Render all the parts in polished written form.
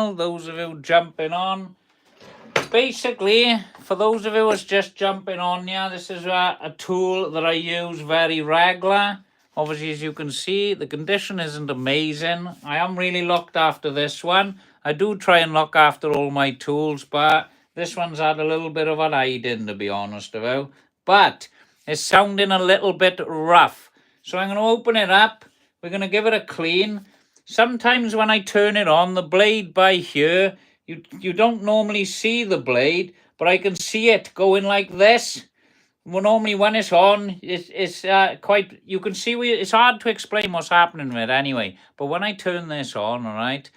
channel, those of you jumping on. Basically, for those of you who's just jumping on here, this is a tool that I use very regular. Obviously, as you can see, the condition isn't amazing. I am really looked after this one. I do try and look after all my tools, but this one's had a little bit of an hiding, to be honest with you. But it's sounding a little bit rough. So I'm going to open it up. We're going to give it a clean. Sometimes when I turn it on, the blade by here, you don't normally see the blade, but I can see it going like this. Well, normally when it's on, it's quite, you can see, it's hard to explain what's happening with it anyway. But when I turn this on, all right,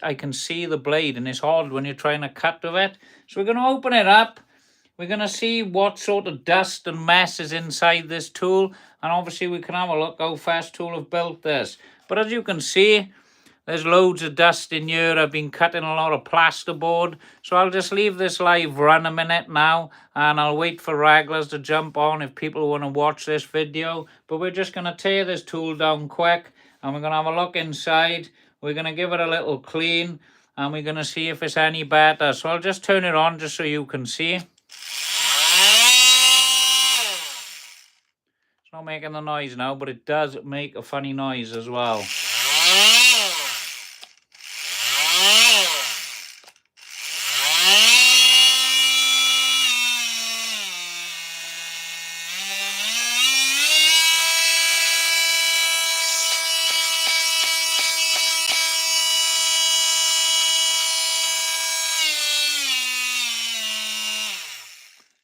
I can see the blade, and it's odd when you're trying to cut with it. So we're going to open it up. We're going to see what sort of dust and mess is inside this tool. And obviously we can have a look how Festool have built this. But as you can see, there's loads of dust in here. I've been cutting a lot of plasterboard. So I'll just leave this live run a minute now. And I'll wait for regulars to jump on if people want to watch this video. But we're just going to tear this tool down quick. And we're going to have a look inside. We're going to give it a little clean. And we're going to see if it's any better. So I'll just turn it on just so you can see. It's not making the noise now, but it does make a funny noise as well.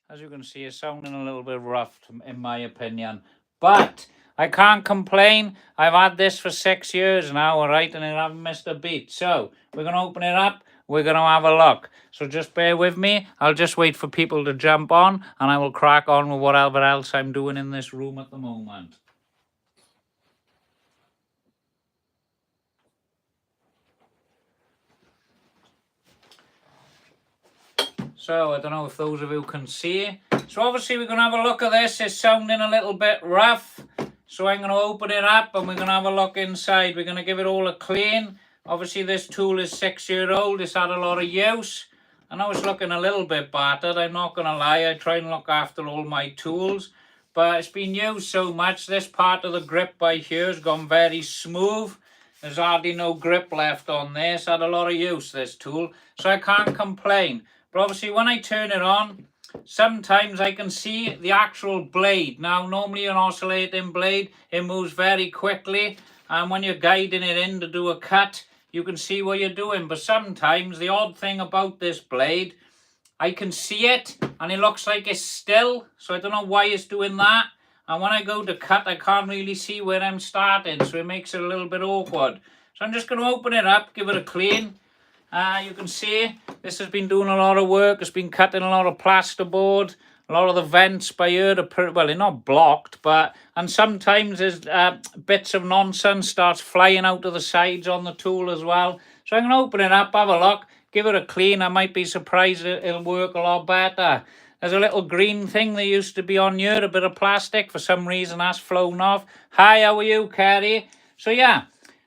As you can see, it's sounding a little bit rough in my opinion. But I can't complain. I've had this for 6 years now, all right, and I haven't missed a beat. So we're going to open it up. We're going to have a look. So just bear with me. I'll just wait for people to jump on, and I will crack on with whatever else I'm doing in this room at the moment. So I don't know if those of you can see. So obviously we're going to have a look at this. It's sounding a little bit rough. So I'm going to open it up and we're going to have a look inside. We're going to give it all a clean. Obviously this tool is 6 years old. It's had a lot of use. I know it's looking a little bit battered. I'm not going to lie. I try and look after all my tools. But it's been used so much. This part of the grip by here has gone very smooth. There's hardly no grip left on there. It's had a lot of use, this tool. So I can't complain. But obviously when I turn it on, sometimes I can see the actual blade. Now normally an oscillating blade, it moves very quickly, and when you're guiding it in to do a cut, you can see what you're doing. But sometimes the odd thing about this blade, I can see it and it looks like it's still, so I don't know why it's doing that. And when I go to cut, I can't really see where I'm starting, so it makes it a little bit awkward. So I'm just going to open it up, give it a clean. You can see this has been doing a lot of work. It's been cutting a lot of plasterboard. A lot of the vents by here, well, they're not blocked, and sometimes there's bits of nonsense starts flying out of the sides on the tool as well. So I'm going to open it up, have a look, give it a clean. I might be surprised it'll work a lot better. There's a little green thing that used to be on here, a bit of plastic. For some reason, that's flown off. Hi, how are you, Carrie? So yeah.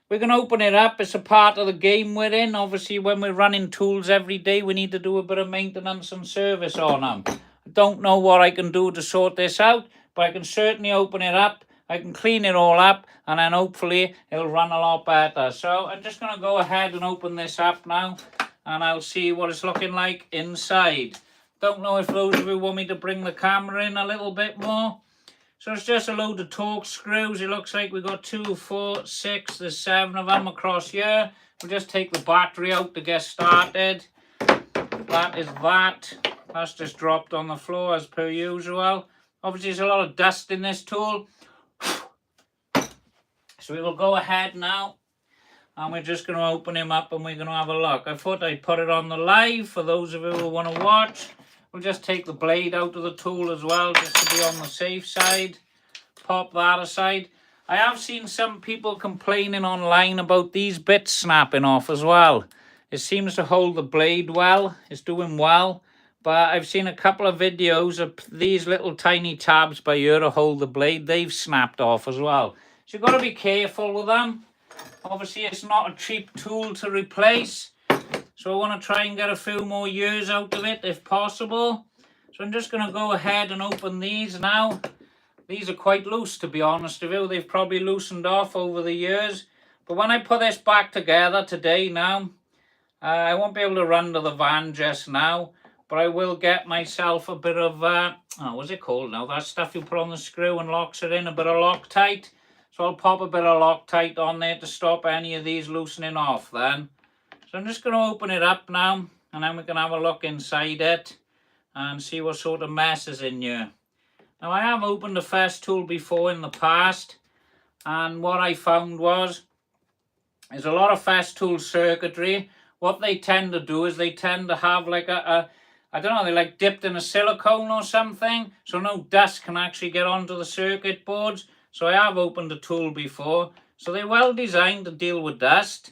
We're going to open it up. It's a part of the game we're in. Obviously, when we're running tools every day, we need to do a bit of maintenance and service on them. I don't know what I can do to sort this out, but I can certainly open it up. I can clean it all up, and then hopefully it'll run a lot better. So I'm just going to go ahead and open this up now, and I'll see what it's looking like inside. Don't know if those of you want me to bring the camera in a little bit more. So it's just a load of Torx screws. It looks like we've got 2, 4, 6, there's 7 of them across here. We'll just take the battery out to get started. That is that. That's just dropped on the floor as per usual. Obviously there's a lot of dust in this tool. So we will go ahead now. And we're just going to open him up and we're going to have a look. I thought I'd put it on the live for those of you who want to watch. We'll just take the blade out of the tool as well, just to be on the safe side. Pop that aside. I have seen some people complaining online about these bits snapping off as well. It seems to hold the blade well. It's doing well. But I've seen a couple of videos of these little tiny tabs by here to hold the blade. They've snapped off as well. So you've got to be careful with them. Obviously, it's not a cheap tool to replace. So I want to try and get a few more years out of it if possible. So I'm just going to go ahead and open these now. These are quite loose, to be honest with you. They've probably loosened off over the years. But when I put this back together today now, I won't be able to run to the van just now. But I will get myself a bit of, what's it called now? That stuff you put on the screw and locks it in, a bit of Loctite. So I'll pop a bit of Loctite on there to stop any of these loosening off then. So I'm just going to open it up now, and then we can have a look inside it and see what sort of mess is in here. Now I have opened a Festool before in the past, and what I found was, there's a lot of Festool circuitry. What they tend to do is they tend to have like I don't know, they like dipped in a silicone or something, so no dust can actually get onto the circuit boards. So I have opened a tool before, so they're well designed to deal with dust.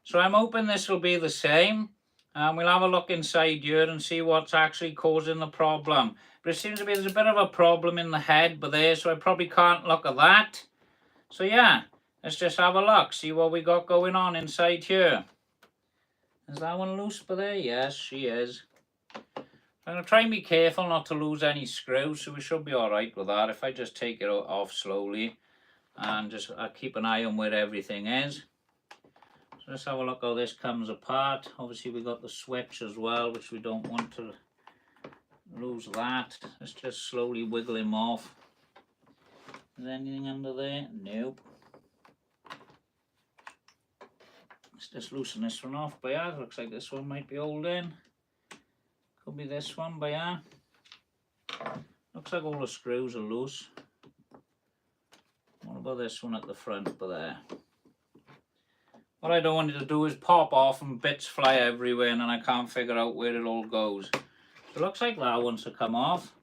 So I'm hoping this will be the same. We'll have a look inside here and see what's actually causing the problem. But it seems to be there's a bit of a problem in the head but there, so I probably can't look at that. So yeah, let's just have a look, see what we got going on inside here. Is that one loose by there? Yes, she is. I'm going to try and be careful not to lose any screws, so we should be alright with that. If I just take it off slowly and just keep an eye on where everything is. So let's have a look how this comes apart. Obviously we've got the switch as well, which we don't want to lose that. Let's just slowly wiggle him off. Is there anything under there? Nope. Let's just loosen this one off by here. Looks like this one might be holding. Could be this one by here. Looks like all the screws are loose. What about this one at the front by there? What I don't want it to do is pop off and bits fly everywhere and then I can't figure out where it all goes. So it looks like that wants to come off.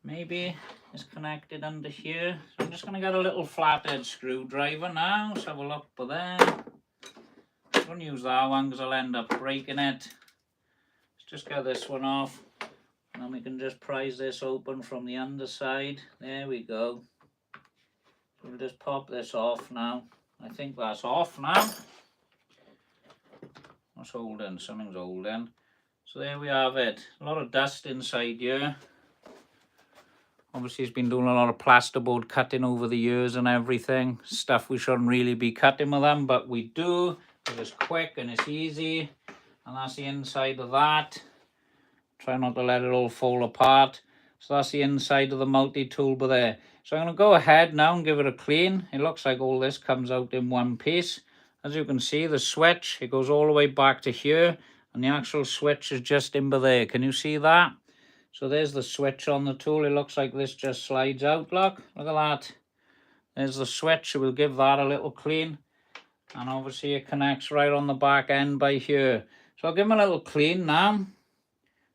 Maybe it's connected under here. So I'm just going to get a little flathead screwdriver now. Let's have a look for there. I'm going to use that one because I'll end up breaking it. Let's just get this one off. And then we can just prise this open from the underside. There we go. So we'll just pop this off now. I think that's off now. That's holding, something's holding. So there we have it. A lot of dust inside here. Obviously he's been doing a lot of plasterboard cutting over the years and everything. Stuff we shouldn't really be cutting with them, but we do. It's quick and it's easy. And that's the inside of that. Try not to let it all fall apart. So that's the inside of the multi-tool by there. So I'm going to go ahead now and give it a clean. It looks like all this comes out in one piece. As you can see, the switch, it goes all the way back to here. And the actual switch is just in by there. Can you see that? So there's the switch on the tool. It looks like this just slides out. Look at that. There's the switch. We'll give that a little clean. And obviously it connects right on the back end by here. So I'll give him a little clean now.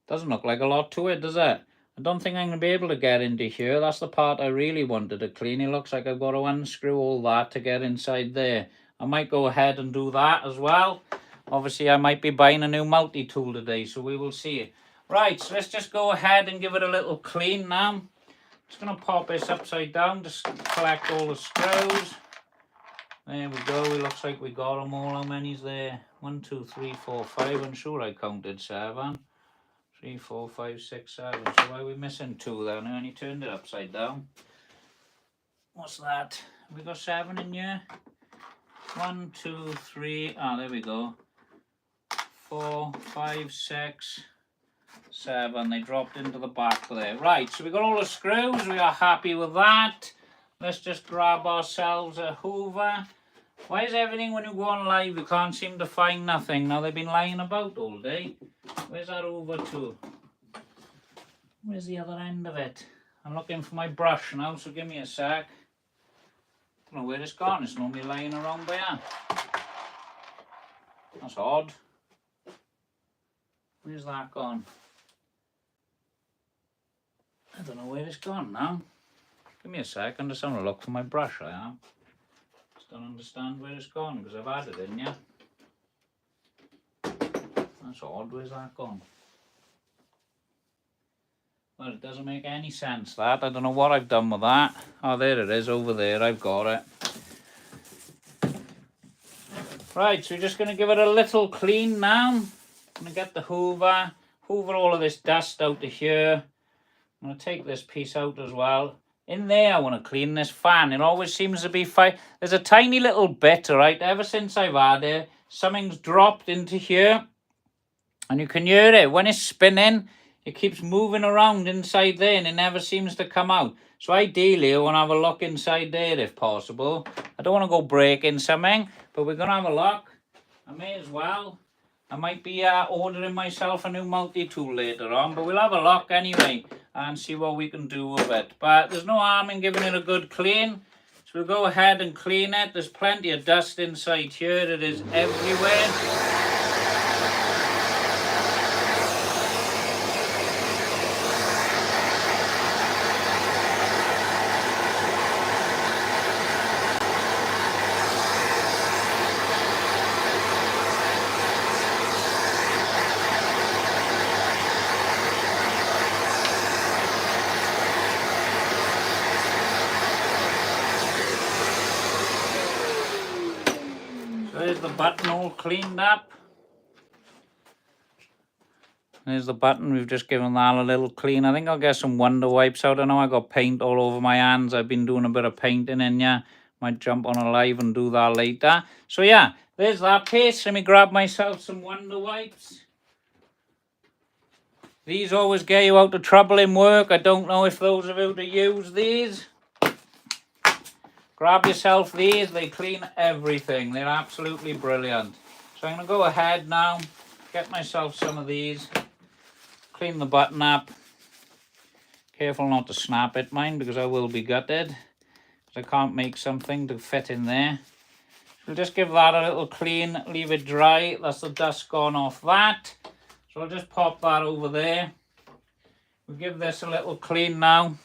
Doesn't look like a lot to it, does it? I don't think I'm going to be able to get into here. That's the part I really wanted to clean. It looks like I've got to unscrew all that to get inside there. I might go ahead and do that as well. Obviously, I might be buying a new multi-tool today, so we will see. Right, so let's just go ahead and give it a little clean now. Just going to pop this upside down to collect all the screws. There we go. It looks like we got them all. How many's there? 1, 2, 3, 4, 5. I'm sure I counted 7. 3, 4, 5, 6, 7. So why are we missing 2 then? I only turned it upside down. What's that? Have we got 7 in here? 1, 2, 3. Ah, there we go. 4, 5, 6, 7. They dropped into the back there. Right, so we got all the screws. We are happy with that. Let's just grab ourselves a hoover. Why is everything when you go on live you can't seem to find nothing? Now they've been lying about all day. Where's that hoover to? Where's the other end of it? I'm looking for my brush now, so give me a sec. I don't know where it's gone. It's normally lying around by here. That's odd. Where's that gone? I don't know where it's gone now. Give me a sec. I'm just having a look for my brush. I am. Just don't understand where it's gone because I've had it in, yeah. That's odd. Where's that gone? Well, it doesn't make any sense, that. I don't know what I've done with that. Oh, there it is over there. I've got it. Right, so we're just going to give it a little clean now. I'm going to get the hoover all of this dust out of here. I'm going to take this piece out as well. In there, I want to clean this fan. It always seems to be fine. There's a tiny little bit, right? Ever since I've had it, something's dropped into here. And you can hear it. When it's spinning, it keeps moving around inside there and it never seems to come out. So ideally, I want to have a look inside there if possible. I don't want to go breaking something, but we're going to have a look. I may as well. I might be ordering myself a new multi-tool later on, but we'll have a look anyway and see what we can do with it. But there's no harm in giving it a good clean. So we'll go ahead and clean it. There's plenty of dust inside here. It is everywhere. There's the button all cleaned up. There's the button. We've just given that a little clean. I think I'll get some Wonder Wipes out. I know I got paint all over my hands. I've been doing a bit of painting in here. Might jump on a live and do that later. So yeah, there's that piece. Let me grab myself some Wonder Wipes. These always get you out of trouble in work. I don't know if those of you that use these. Grab yourself these, they clean everything. They're absolutely brilliant. So I'm going to go ahead now, get myself some of these, clean the button up. Careful not to snap it, mind, because I will be gutted. Because I can't make something to fit in there. We'll just give that a little clean, leave it dry. That's the dust gone off that. So I'll just pop that over there. We'll give this a little clean now.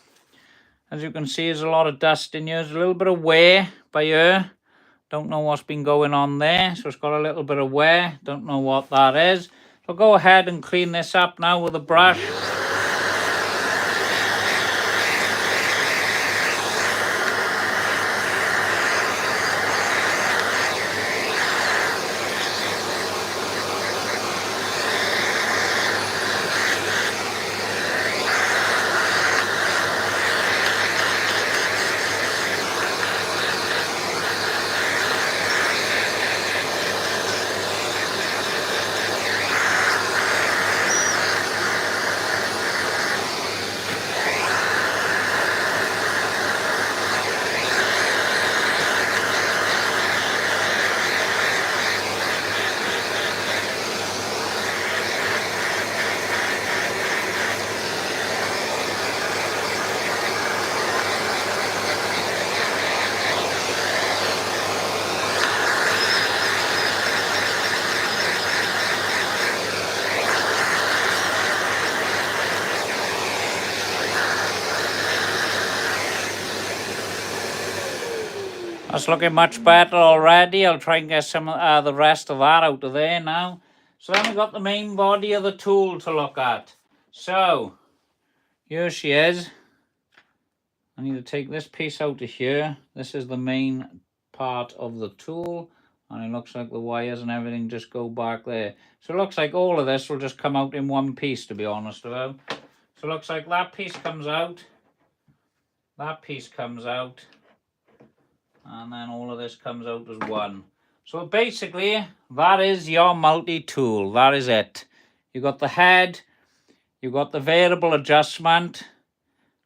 As you can see, there's a lot of dust in here. There's a little bit of wear by here. Don't know what's been going on there. So it's got a little bit of wear. Don't know what that is. So go ahead and clean this up now with a brush. That's looking much better already. I'll try and get some the rest of that out of there now. So then we've got the main body of the tool to look at. So, here she is. I need to take this piece out of here. This is the main part of the tool. And it looks like the wires and everything just go back there. So it looks like all of this will just come out in one piece, to be honest about. So it looks like that piece comes out. That piece comes out. And then all of this comes out as one. So basically, that is your multi-tool. That is it. You've got the head. You've got the variable adjustment.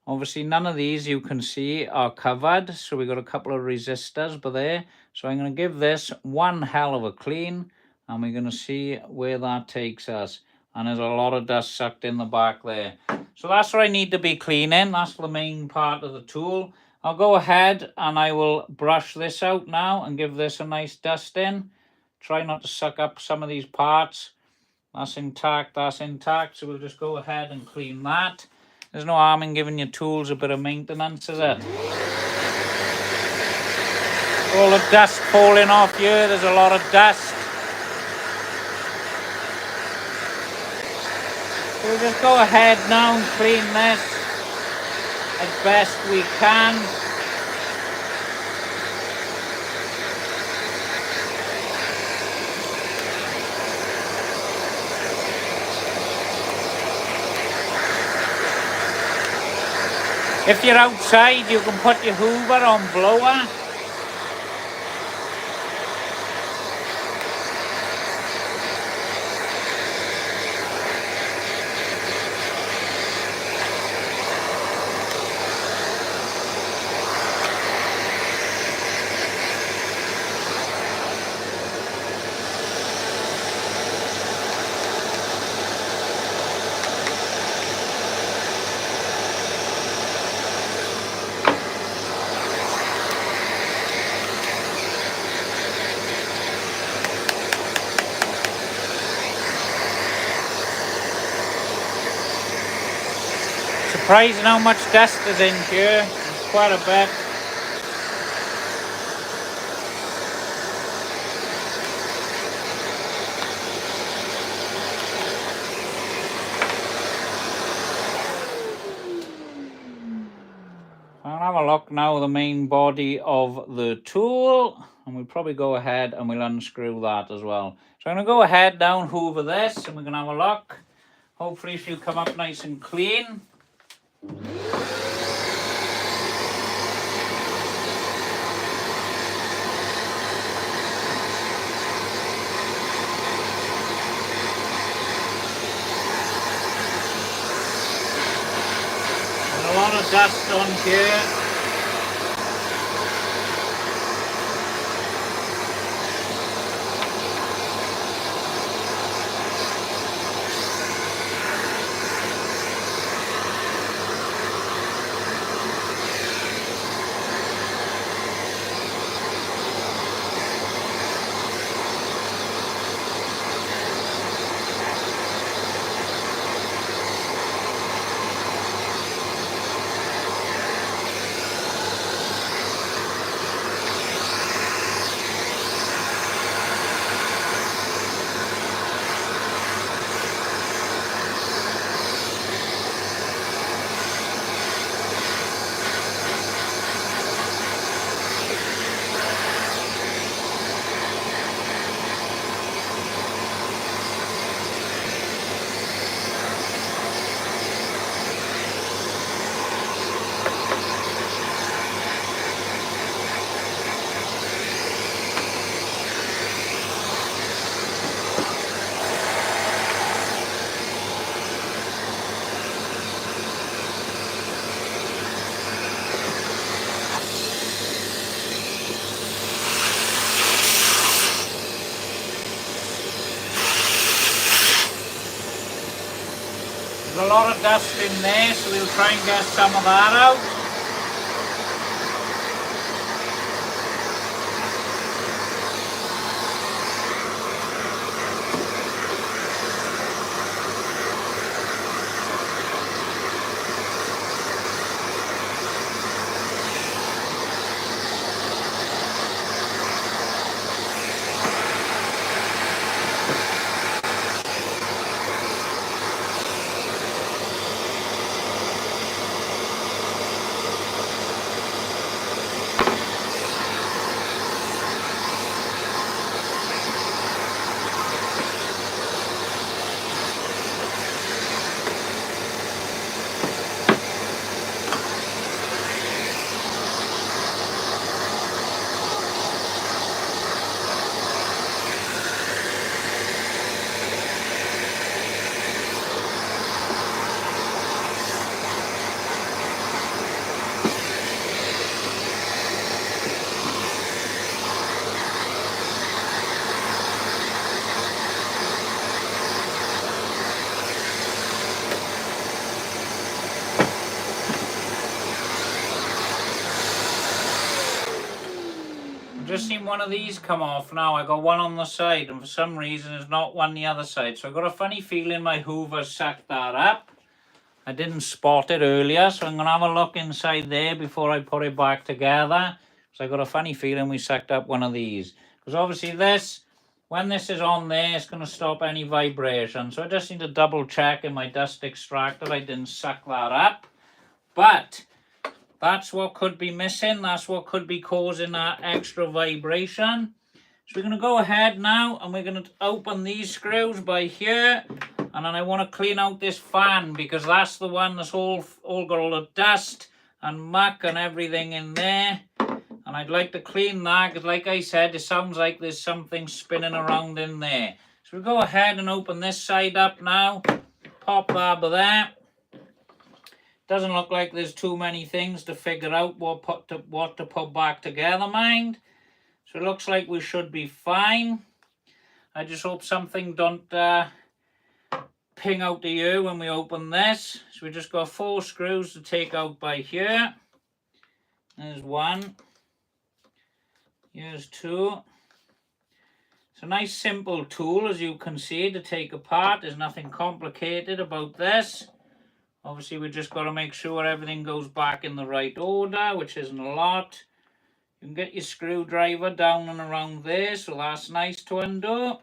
Obviously, none of these you can see are covered. So we've got a couple of resistors by there. So I'm going to give this one hell of a clean. And we're going to see where that takes us. And there's a lot of dust sucked in the back there. So that's what I need to be cleaning. That's the main part of the tool. I'll go ahead and I will brush this out now and give this a nice dust in. Try not to suck up some of these parts. That's intact, so we'll just go ahead and clean that. There's no harm in giving your tools a bit of maintenance, is it? All the dust falling off here, there's a lot of dust. So we'll just go ahead now and clean this as best we can. If you're outside, you can put your hoover on blower. Surprising how much dust is in here. It's quite a bit. I'll have a look now at the main body of the tool, and we'll probably go ahead and we'll unscrew that as well. So I'm going to go ahead down hoover this, and we're going to have a look. Hopefully she'll come up nice and clean. There's a lot of dust on here. There's a lot of dust in there, so we'll try and get some of that out. Just seen one of these come off now. I got one on the side, and for some reason there's not one the other side. So I got a funny feeling my hoover sucked that up. I didn't spot it earlier, so I'm going to have a look inside there before I put it back together. So I got a funny feeling we sucked up one of these. Because obviously this, when this is on there, it's going to stop any vibration. So I just need to double check in my dust extractor I didn't suck that up. But that's what could be missing. That's what could be causing that extra vibration. So we're going to go ahead now and we're going to open these screws by here. And then I want to clean out this fan because that's the one that's all got all the dust and muck and everything in there. And I'd like to clean that because, like I said, it sounds like there's something spinning around in there. So we'll go ahead and open this side up now. Pop that by there. Doesn't look like there's too many things to figure out what to put back together, mind. So it looks like we should be fine. I just hope something don't ping out to you when we open this. So we just got 4 screws to take out by here. There's 1. Here's 2. It's a nice simple tool, as you can see, to take apart. There's nothing complicated about this. Obviously, we just got to make sure everything goes back in the right order, which isn't a lot. You can get your screwdriver down and around there, so that's nice to undo.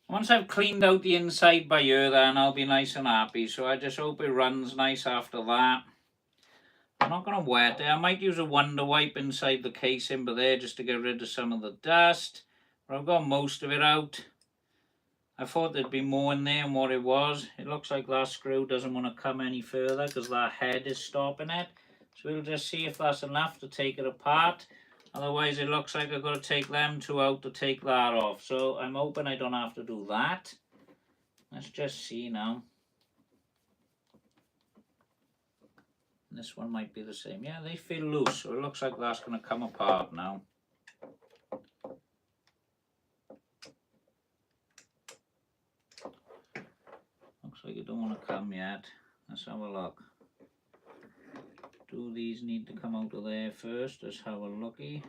Once I've cleaned out the inside by here, then I'll be nice and happy. So I just hope it runs nice after that. I'm not going to wet it. I might use a Wonder Wipe inside the casing but there just to get rid of some of the dust. But I've got most of it out. I thought there'd be more in there than what it was. It looks like that screw doesn't want to come any further because that head is stopping it. So we'll just see if that's enough to take it apart. Otherwise it looks like I've got to take them 2 out to take that off. So I'm hoping I don't have to do that. Let's just see now. This one might be the same. Yeah, they feel loose, so it looks like that's going to come apart now. Looks like it don't want to come yet. Let's have a look. Do these need to come out of there first? Let's have a looky.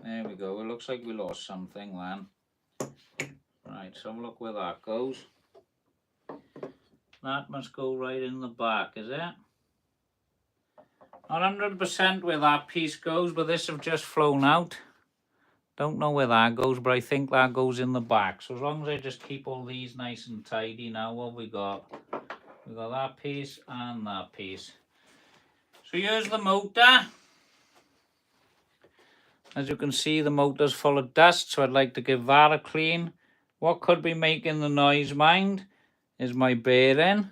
There we go. It looks like we lost something then. Right, so have a look where that goes. That must go right in the back, is it? Not 100% where that piece goes, but this have just flown out. Don't know where that goes, but I think that goes in the back. So as long as I just keep all these nice and tidy now, what we got? We got that piece and that piece. So here's the motor. As you can see, the motor's full of dust, so I'd like to give that a clean. What could be making the noise, mind, is my bearing.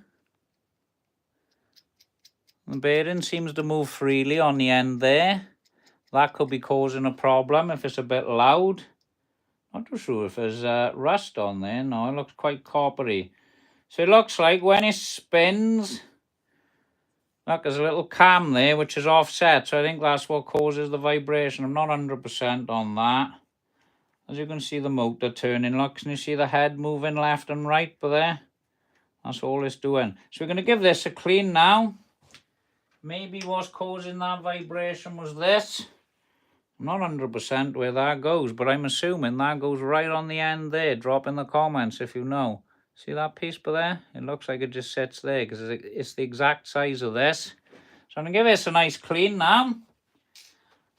The bearing seems to move freely on the end there. That could be causing a problem if it's a bit loud. Not too sure if there's rust on there. No, it looks quite coppery. So it looks like when it spins, look, there's a little cam there which is offset. So I think that's what causes the vibration. I'm not 100% on that. As you can see the motor turning. Look, can you see the head moving left and right by there? That's all it's doing. So we're going to give this a clean now. Maybe what's causing that vibration was this. I'm not 100% where that goes, but I'm assuming that goes right on the end there. Drop in the comments if you know. See that piece by there? It looks like it just sits there because it's the exact size of this. So I'm going to give this a nice clean now.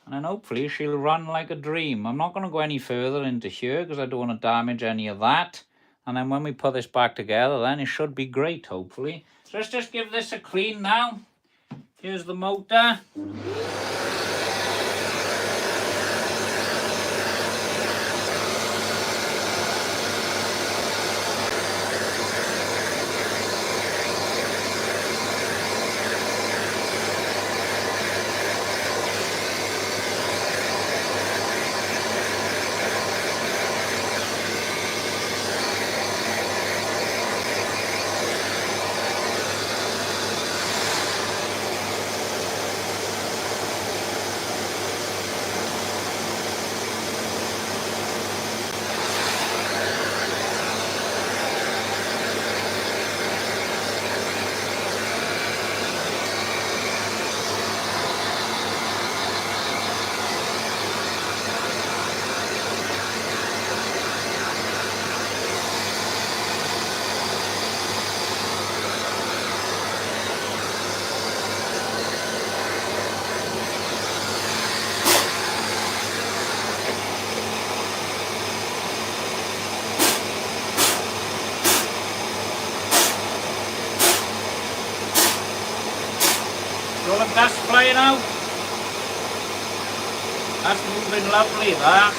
And then hopefully she'll run like a dream. I'm not going to go any further into here because I don't want to damage any of that. And then when we put this back together, then it should be great, hopefully. So let's just give this a clean now. Here's the motor. All the dust flying out. That's moving lovely, that.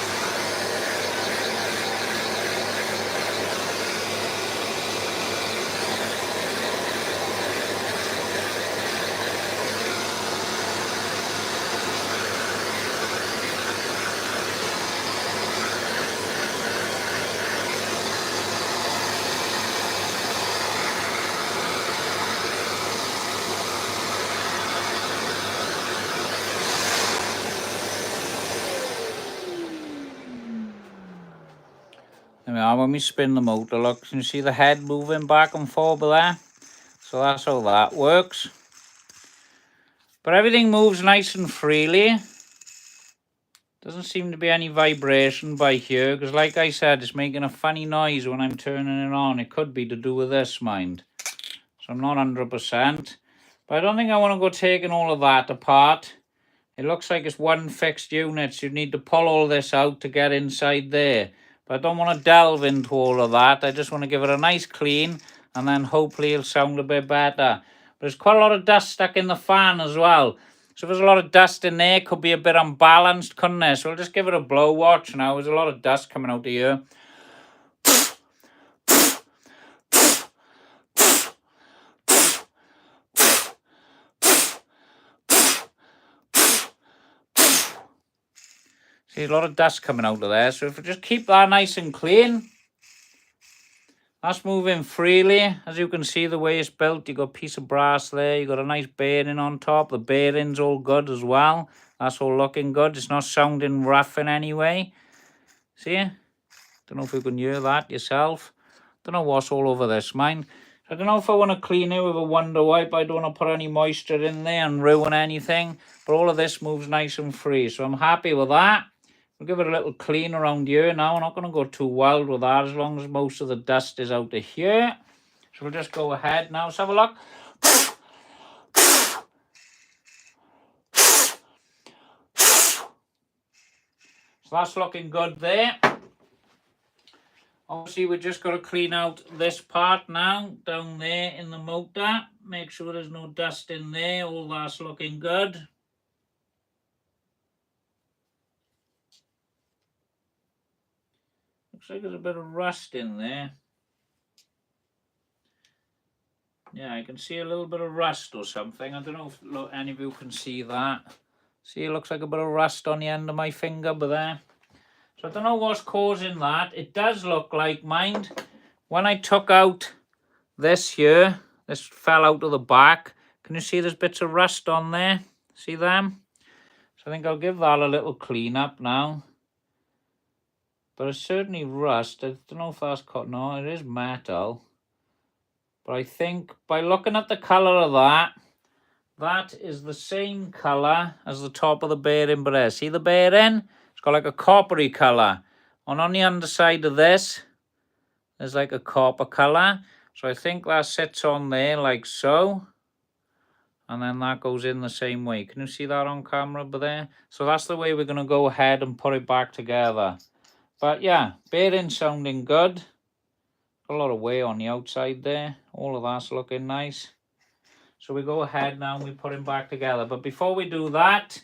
we are. When we spin the motor, look, can you see the head moving back and forth there? So that's how that works. But everything moves nice and freely. Doesn't seem to be any vibration by here, because like I said, it's making a funny noise when I'm turning it on. It could be to do with this, mind. So I'm not 100%. But I don't think I want to go taking all of that apart. It looks like it's one fixed unit, so you need to pull all this out to get inside there. But I don't want to delve into all of that. I just want to give it a nice clean, and then hopefully it'll sound a bit better. But there's quite a lot of dust stuck in the fan as well. So if there's a lot of dust in there, it could be a bit unbalanced, couldn't it? So we'll just give it a blow watch now. There's a lot of dust coming out of here. See, a lot of dust coming out of there. So if we just keep that nice and clean, that's moving freely. As you can see, the way it's built, you've got a piece of brass there. You've got a nice bearing on top. The bearing's all good as well. That's all looking good. It's not sounding rough in any way. See? Don't know if you can hear that yourself. Don't know what's all over this, mind. I don't know if I want to clean it with a Wonder Wipe. I don't want to put any moisture in there and ruin anything. But all of this moves nice and free. So I'm happy with that. We'll give it a little clean around here now. I'm not going to go too wild with that as long as most of the dust is out of here. So we'll just go ahead now. Let's have a look. So that's looking good there. Obviously, we're just got to clean out this part now, down there in the motor. Make sure there's no dust in there. All that's looking good. Looks like there's a bit of rust in there. Yeah, I can see a little bit of rust or something. I don't know if any of you can see that. See, it looks like a bit of rust on the end of my finger, but there. So I don't know what's causing that. It does look like, mind, when I took out this here, this fell out of the back. Can you see there's bits of rust on there? See them? So I think I'll give that a little clean up now. But it's certainly rust. I don't know if that's cotton. No, it is metal. But I think by looking at the colour of that, that is the same colour as the top of the bearing. But there, see the bearing? It's got like a coppery colour. And on the underside of this, there's like a copper colour. So I think that sits on there like so. And then that goes in the same way. Can you see that on camera over there? So that's the way we're going to go ahead and put it back together. But yeah, bearing sounding good. Got a lot of wear on the outside there. All of that's looking nice. So we go ahead now and we put him back together. But before we do that,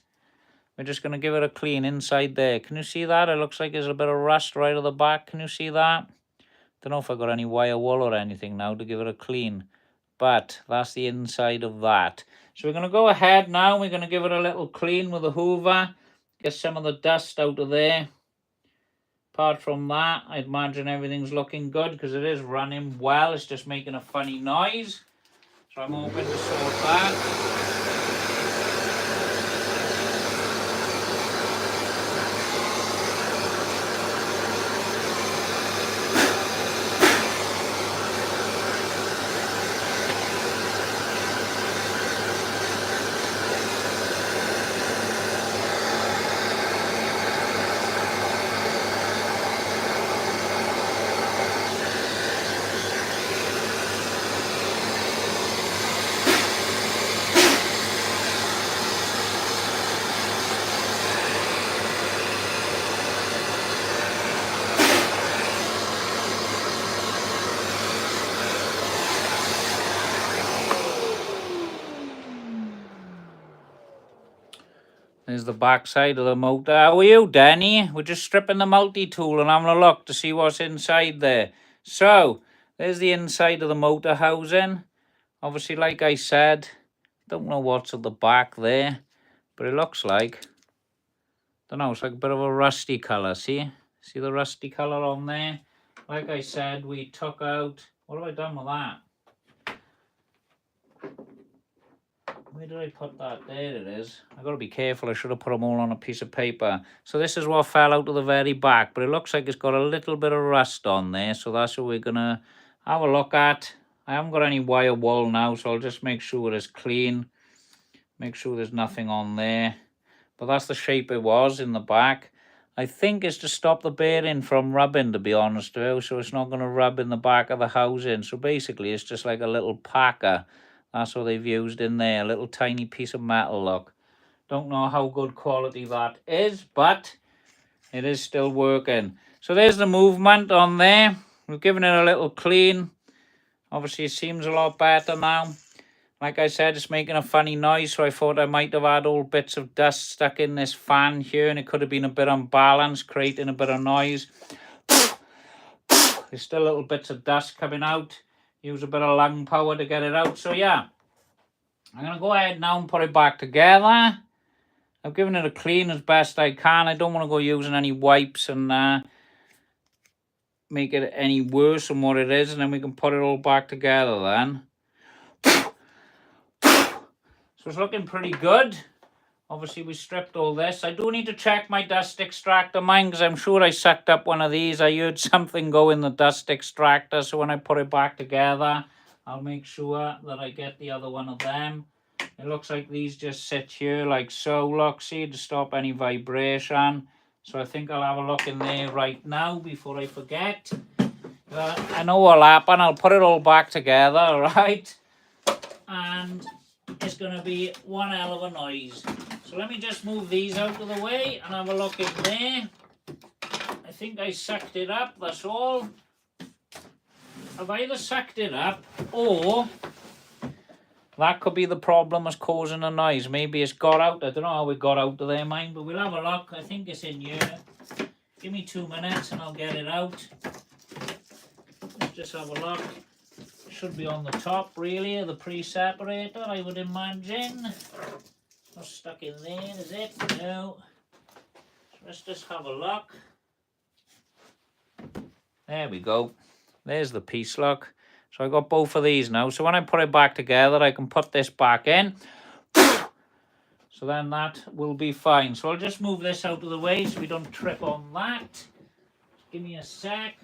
we're just going to give it a clean inside there. Can you see that? It looks like there's a bit of rust right at the back. Can you see that? Don't know if I got any wire wool or anything now to give it a clean. But that's the inside of that. So we're going to go ahead now. We're going to give it a little clean with a hoover. Get some of the dust out of there. Apart from that, I imagine everything's looking good because it is running well. It's just making a funny noise. So I'm hoping to sort that. There's the back side of the motor. How are you, Danny? We're just stripping the multi-tool and having a look to see what's inside there. So, there's the inside of the motor housing. Obviously, like I said, don't know what's at the back there, but it looks like, don't know, it's like a bit of a rusty colour, see? See the rusty colour on there? Like I said, we took out, what have I done with that? Where did I put that? There it is. I've got to be careful. I should have put them all on a piece of paper. So this is what fell out of the very back, but it looks like it's got a little bit of rust on there. So that's what we're going to have a look at. I haven't got any wire wool now, so I'll just make sure it's clean. Make sure there's nothing on there. But that's the shape it was in the back. I think it's to stop the bearing from rubbing, to be honest with you. So it's not going to rub in the back of the housing. So basically it's just like a little packer. That's what they've used in there. A little tiny piece of metal, look. Don't know how good quality that is, but it is still working. So there's the movement on there. We've given it a little clean. Obviously it seems a lot better now. Like I said, it's making a funny noise, so I thought I might have had all bits of dust stuck in this fan here, and it could have been a bit unbalanced, creating a bit of noise. There's still little bits of dust coming out. Use a bit of lung power to get it out. So yeah, I'm going to go ahead now and put it back together. I've given it a clean as best I can. I don't want to go using any wipes and make it any worse than what it is, and then we can put it all back together then. So it's looking pretty good. Obviously we stripped all this. I do need to check my dust extractor, mine, because I'm sure I sucked up one of these. I heard something go in the dust extractor, so when I put it back together, I'll make sure that I get the other one of them. It looks like these just sit here like so, look, see, to stop any vibration. So I think I'll have a look in there right now before I forget. I know what'll happen. I'll put it all back together, right? And it's going to be one hell of a noise. So let me just move these out of the way and have a look in there. I think I sucked it up, that's all. I've either sucked it up or that could be the problem that's causing the noise. Maybe it's got out. I don't know how it got out of their mind, but we'll have a look. I think it's in here. Give me 2 minutes and I'll get it out. Let's just have a look. Should be on the top, really, of the pre-separator, I would imagine. Not stuck in there, is it? No. So let's just have a look. There we go. There's the piece, look. So I got both of these now. So when I put it back together, I can put this back in. So then that will be fine. So I'll just move this out of the way so we don't trip on that. Just give me a sec.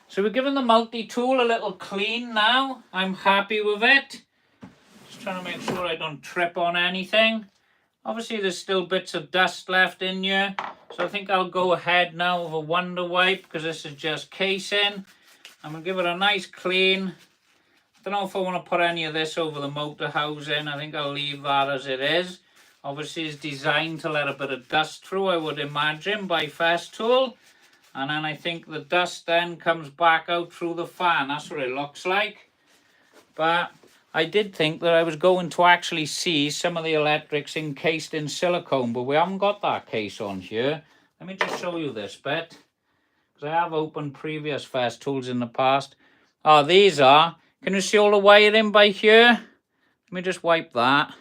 So we're giving the multi-tool a little clean now. I'm happy with it. Just trying to make sure I don't trip on anything. Obviously there's still bits of dust left in here. So I think I'll go ahead now with a Wonder Wipe because this is just casing. I'm going to give it a nice clean. I don't know if I want to put any of this over the motor housing. I think I'll leave that as it is. Obviously it's designed to let a bit of dust through, I would imagine, by Festool. And then I think the dust then comes back out through the fan. That's what it looks like. But I did think that I was going to actually see some of the electrics encased in silicone, but we haven't got that case on here. Let me just show you this bit, because I have opened previous Festools in the past. Oh, these are. Can you see all the wiring by here? Let me just wipe that.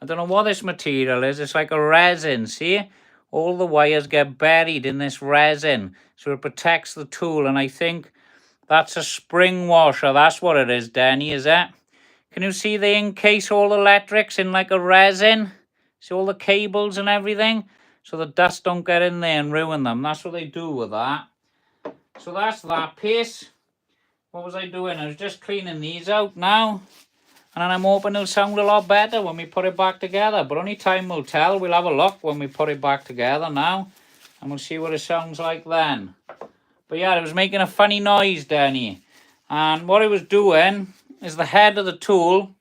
I don't know what this material is. It's like a resin, see? All the wires get buried in this resin, so it protects the tool, and I think that's a spring washer. That's what it is, Denny, is it? Can you see they encase all the electrics in like a resin? See all the cables and everything? So the dust don't get in there and ruin them. That's what they do with that. So that's that piece. What was I doing? I was just cleaning these out now. And then I'm hoping it'll sound a lot better when we put it back together. But only time will tell. We'll have a look when we put it back together now. And we'll see what it sounds like then. But yeah, it was making a funny noise, Denny. And what it was doing is the head of the tool.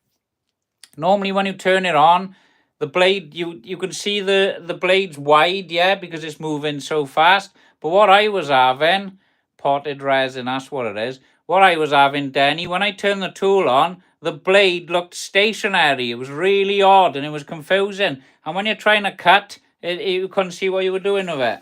Normally when you turn it on, the blade, you can see the blade's wide, yeah, because it's moving so fast. But what I was having, potted resin, that's what it is. What I was having, Denny, when I turned the tool on, the blade looked stationary. It was really odd and it was confusing. And when you're trying to cut, you couldn't see what you were doing with it.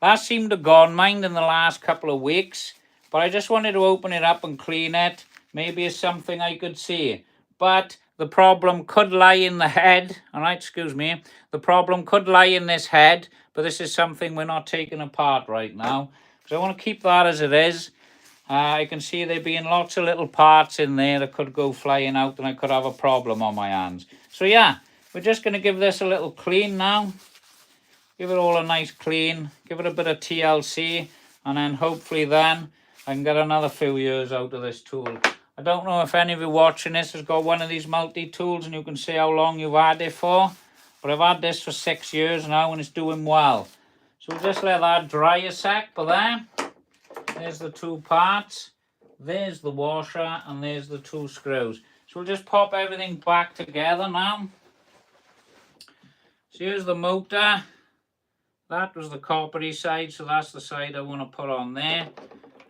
That seemed to have gone, mind, in the last couple of weeks. But I just wanted to open it up and clean it. Maybe it's something I could see. But the problem could lie in the head. All right, excuse me. The problem could lie in this head. But this is something we're not taking apart right now. So I want to keep that as it is. I can see there being lots of little parts in there that could go flying out and I could have a problem on my hands. So yeah, we're just going to give this a little clean now. Give it all a nice clean, give it a bit of TLC, and then hopefully then I can get another few years out of this tool. I don't know if any of you watching this has got one of these multi-tools and you can see how long you've had it for, but I've had this for 6 years now and it's doing well. So we'll just let that dry a sec, but there's the two parts, there's the washer, and there's the two screws. So we'll just pop everything back together now. So here's the motor. That was the coppery side, so that's the side I want to put on there.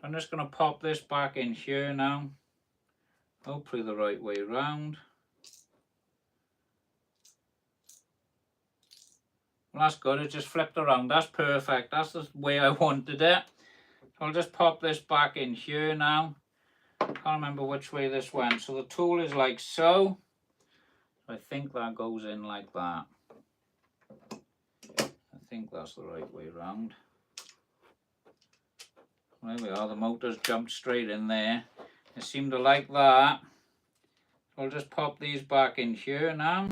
I'm just going to pop this back in here now. Hopefully the right way round. Well, that's good, it just flipped around. That's perfect, that's the way I wanted it. So I'll just pop this back in here now. Can't remember which way this went. So the tool is like so. I think that goes in like that. I think that's the right way round. There we are, the motor's jumped straight in there. It seemed to like that. So I'll just pop these back in here now.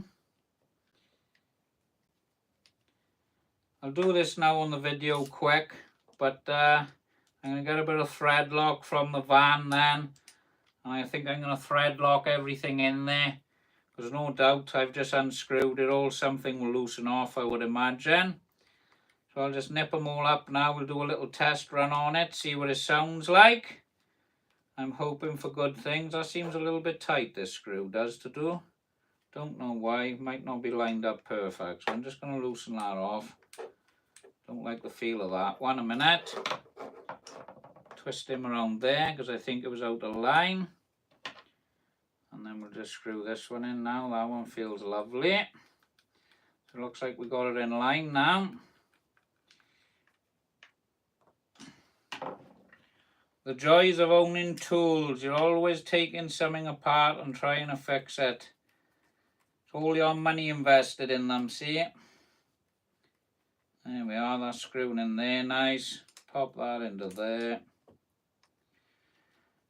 I'll do this now on the video quick, but I'm going to get a bit of thread lock from the van then. And I think I'm going to thread lock everything in there. Because no doubt I've just unscrewed it all. Something will loosen off, I would imagine. So I'll just nip them all up now. We'll do a little test run on it, see what it sounds like. I'm hoping for good things. That seems a little bit tight, this screw does to do. Don't know why, might not be lined up perfect. So I'm just going to loosen that off. Don't like the feel of that. 1 minute. Twist him around there because I think it was out of line. And then we'll just screw this one in now. That one feels lovely. So it looks like we got it in line now. The joys of owning tools. You're always taking something apart and trying to fix it. It's all your money invested in them, see? There we are, that's screwing in there nice. Pop that into there.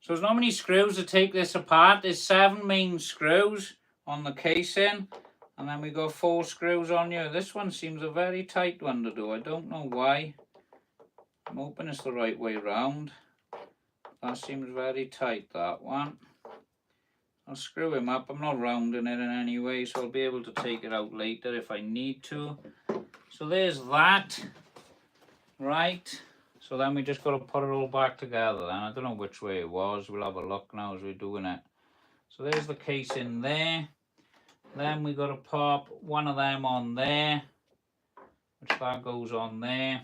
So there's not many screws to take this apart. There's 7 main screws on the casing. And then we got 4 screws on here. This one seems a very tight one to do. I don't know why. I'm hoping it's the right way round. That seems very tight, that one. I'll screw him up. I'm not rounding it in any way, so I'll be able to take it out later if I need to. So there's that. Right. So then we just got to put it all back together then. I don't know which way it was. We'll have a look now as we're doing it. So there's the case in there. Then we got to pop one of them on there. Which that goes on there.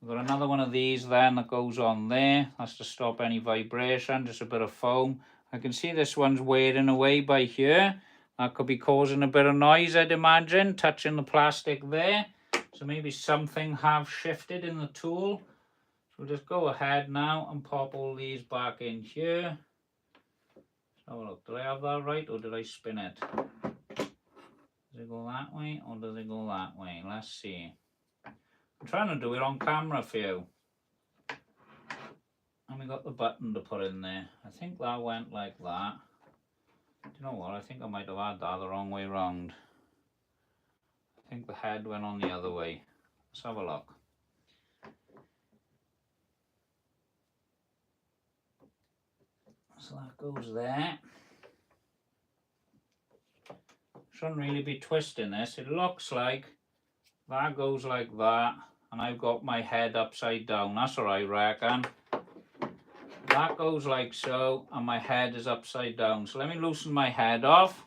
We've got another one of these then that goes on there. That's to stop any vibration, just a bit of foam. I can see this one's wearing away by here. That could be causing a bit of noise, I'd imagine, touching the plastic there. So maybe something have shifted in the tool. So we'll just go ahead now and pop all these back in here. So look, did I have that right or did I spin it? Does it go that way or does it go that way? Let's see. I'm trying to do it on camera for you. And we got the button to put in there. I think that went like that. Do you know what? I think I might have had that the wrong way round. I think the head went on the other way. Let's have a look. So that goes there. Shouldn't really be twisting this. It looks like that goes like that. And I've got my head upside down. That's what I reckon. That goes like so, and my head is upside down. So let me loosen my head off,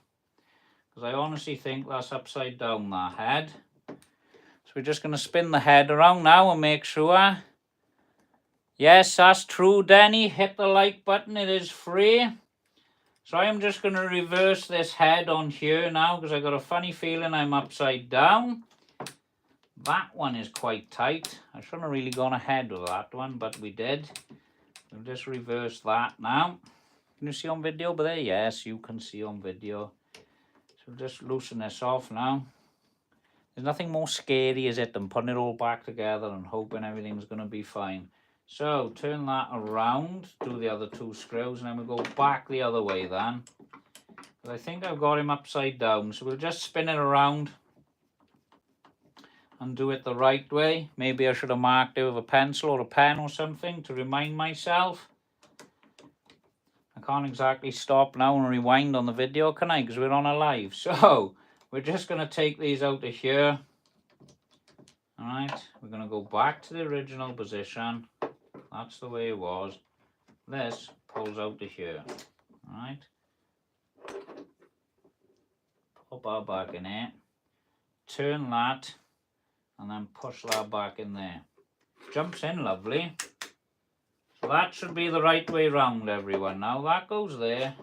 because I honestly think that's upside down, that head. So we're just going to spin the head around now and make sure. Yes, that's true, Denny. Hit the like button, it is free. So I'm just going to reverse this head on here now, because I got a funny feeling I'm upside down. That one is quite tight. I shouldn't have really gone ahead with that one, but we did. We'll just reverse that now. Can you see on video? But there, yes, you can see on video. So just loosen this off now. There's nothing more scary, is it, than putting it all back together and hoping everything's going to be fine. So turn that around, do the other 2 screws, and then we'll go back the other way then. But I think I've got him upside down, so we'll just spin it around and do it the right way. Maybe I should have marked it with a pencil or a pen or something to remind myself. I can't exactly stop now and rewind on the video, can I? Because we're on a live. So we're just going to take these out of here. Alright, we're going to go back to the original position. That's the way it was. This pulls out to here. Alright. Pop that back in here. Turn that. And then push that back in there. Jumps in lovely. So that should be the right way round, everyone. Now that goes there.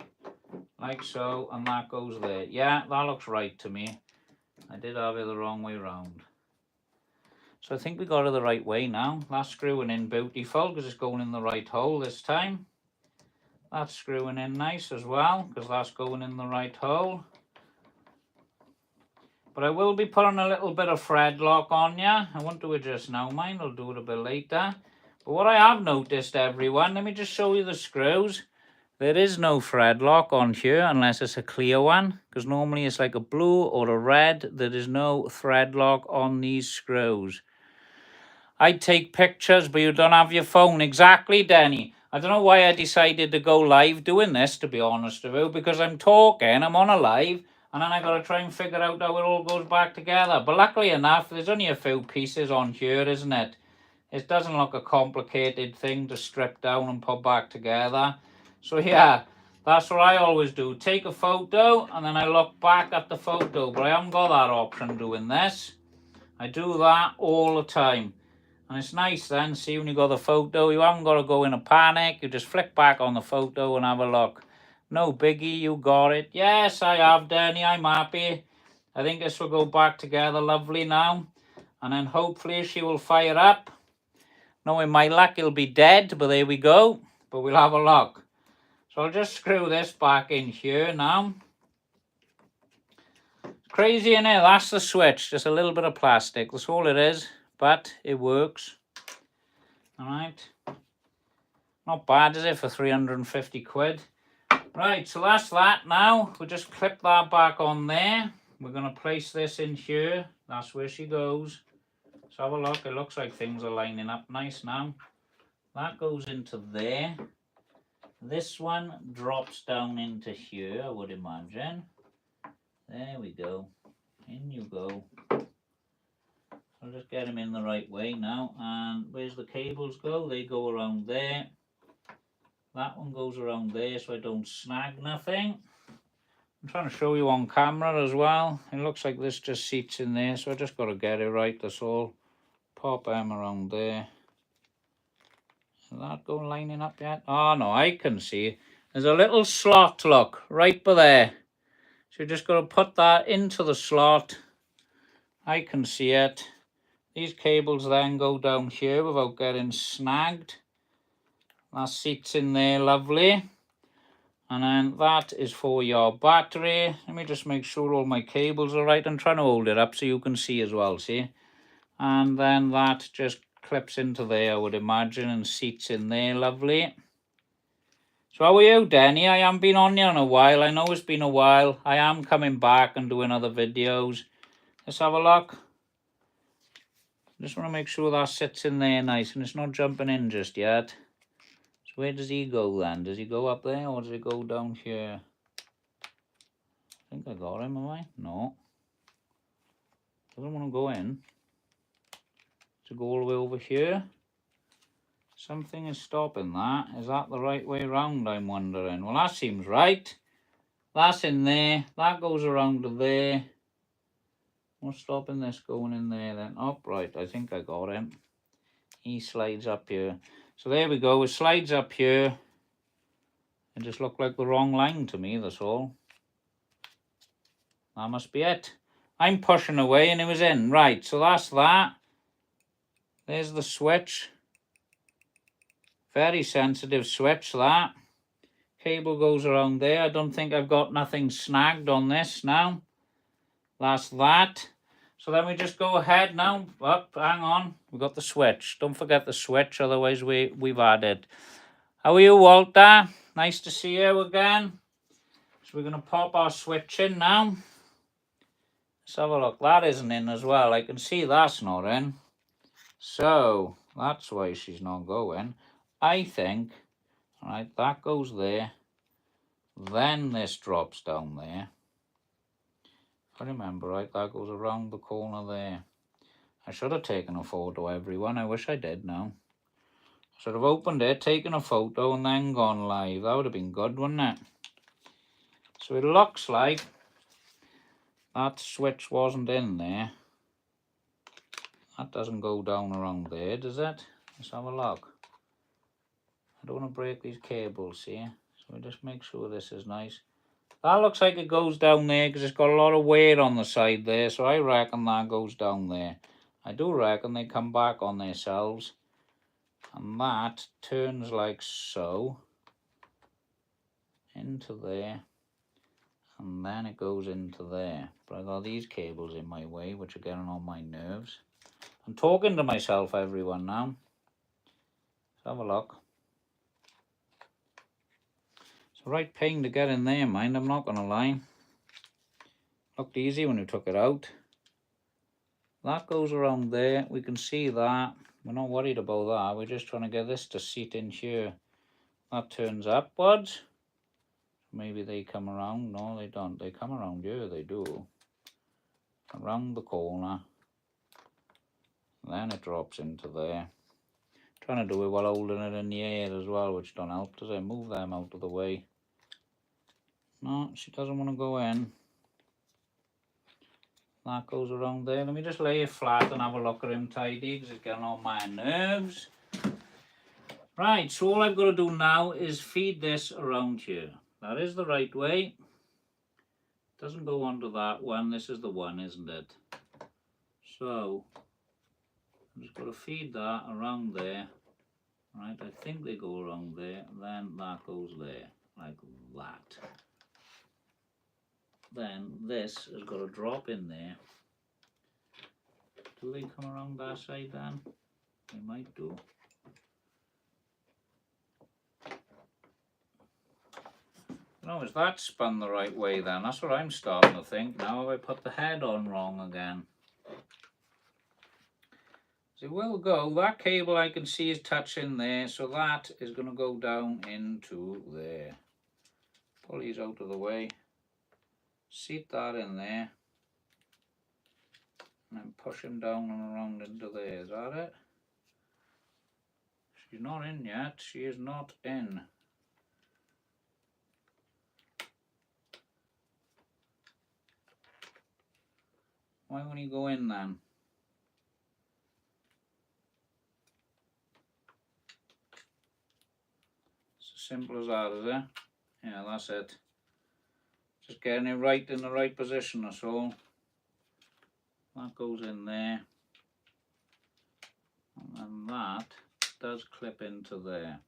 Like so. And that goes there. Yeah, that looks right to me. I did have it the wrong way round. So I think we got it the right way now. That's screwing in beautiful because it's going in the right hole this time. That's screwing in nice as well because that's going in the right hole. But I will be putting a little bit of thread lock on ya. I won't do it just now, mind. I'll do it a bit later. But what I have noticed, everyone, let me just show you the screws. There is no thread lock on here unless it's a clear one. Because normally it's like a blue or a red. There is no thread lock on these screws. I'd take pictures, but you don't have your phone. Exactly, Denny. I don't know why I decided to go live doing this, to be honest with you, because I'm talking, I'm on a live, and then I got to try and figure out how it all goes back together. But luckily enough, there's only a few pieces on here, isn't it? It doesn't look a complicated thing to strip down and put back together. So yeah, that's what I always do. Take a photo, and then I look back at the photo, but I haven't got that option doing this. I do that all the time. And it's nice then, see when you got the photo, you haven't got to go in a panic, you just flick back on the photo and have a look. No biggie, you got it. Yes, I have, Danny, I'm happy. I think this will go back together lovely now. And then hopefully she will fire up. Knowing my luck, it'll be dead, but there we go. But we'll have a look. So I'll just screw this back in here now. It's crazy in here, that's the switch, just a little bit of plastic, that's all it is. But it works. Alright. Not bad, is it, for 350 quid? Right, so that's that now. We'll just clip that back on there. We're going to place this in here. That's where she goes. Let's have a look. It looks like things are lining up nice now. That goes into there. This one drops down into here, I would imagine. There we go. In you go. I'll just get them in the right way now. And where's the cables go? They go around there. That one goes around there so I don't snag nothing. I'm trying to show you on camera as well. It looks like this just seats in there, so I just got to get it right, that's all. Pop them around there. Is that going lining up yet? Oh no, I can see. There's a little slot, look, right by there. So you just got to put that into the slot. I can see it. These cables then go down here without getting snagged. That seats in there lovely. And then that is for your battery. Let me just make sure all my cables are right. I'm trying to hold it up so you can see as well, see? And then that just clips into there, I would imagine, and seats in there lovely. So how are you, Denny? I haven't been on you in a while. I know it's been a while. I am coming back and doing other videos. Let's have a look. Just want to make sure that sits in there nice and it's not jumping in just yet. So where does he go then? Does he go up there or does he go down here? I think I got him, have I? No. Doesn't want to go in. To go all the way over here. Something is stopping that. Is that the right way round, I'm wondering? Well, that seems right. That's in there. That goes around to there. What's stopping this going in there then? Oh, right, I think I got him. He slides up here. So there we go, it slides up here. It just looked like the wrong line to me, that's all. That must be it. I'm pushing away and it was in. Right, so that's that. There's the switch. Very sensitive switch, that. Cable goes around there. I don't think I've got nothing snagged on this now. That's that. So then we just go ahead now. Up, hang on. We got the switch. Don't forget the switch, otherwise we've had it. How are you, Walter? Nice to see you again. So we're gonna pop our switch in now. Let's have a look. That isn't in as well. I can see that's not in. So that's why she's not going. I think, all right, that goes there. Then this drops down there. If I remember right, that goes around the corner there. I should have taken a photo, everyone. I wish I did now. I should have opened it, taken a photo, and then gone live. That would have been good, wouldn't it? So it looks like that switch wasn't in there. That doesn't go down around there, does it? Let's have a look. I don't want to break these cables here. So we just make sure this is nice. That looks like it goes down there because it's got a lot of weight on the side there. So I reckon that goes down there. I do reckon they come back on themselves. And that turns like so. Into there. And then it goes into there. But I got these cables in my way, which are getting on my nerves. I'm talking to myself, everyone, now. Let's have a look. It's a right pain to get in there, mind, I'm not going to lie. Looked easy when we took it out. That goes around there. We can see that. We're not worried about that. We're just trying to get this to seat in here. That turns upwards. Maybe they come around. No, they don't. They come around here. They do. Around the corner. Then it drops into there. Trying to do it while holding it in the air as well, which don't help, does it? Move them out of the way. No, she doesn't want to go in. That goes around there. Let me just lay it flat and have a look at him tidy because it's getting on my nerves. Right, so all I've got to do now is feed this around here. That is the right way. Doesn't go onto that one. This is the one, isn't it? So I'm just got to feed that around there. Right, I think they go around there. Then that goes there, like that. Then this has got to drop in there. Do they come around that side then? They might do. No, is that spun the right way then? That's what I'm starting to think. Now have I put the head on wrong again? So it will go. That cable I can see is touching there, so that is going to go down into there. Pull these out of the way. Seat that in there. And then push him down and around into there. Is that it? She's not in yet. She is not in. Why won't he go in then? It's as simple as that, is it? Yeah, that's it. Just getting it right in the right position, that's all. That goes in there. And then that does clip into there.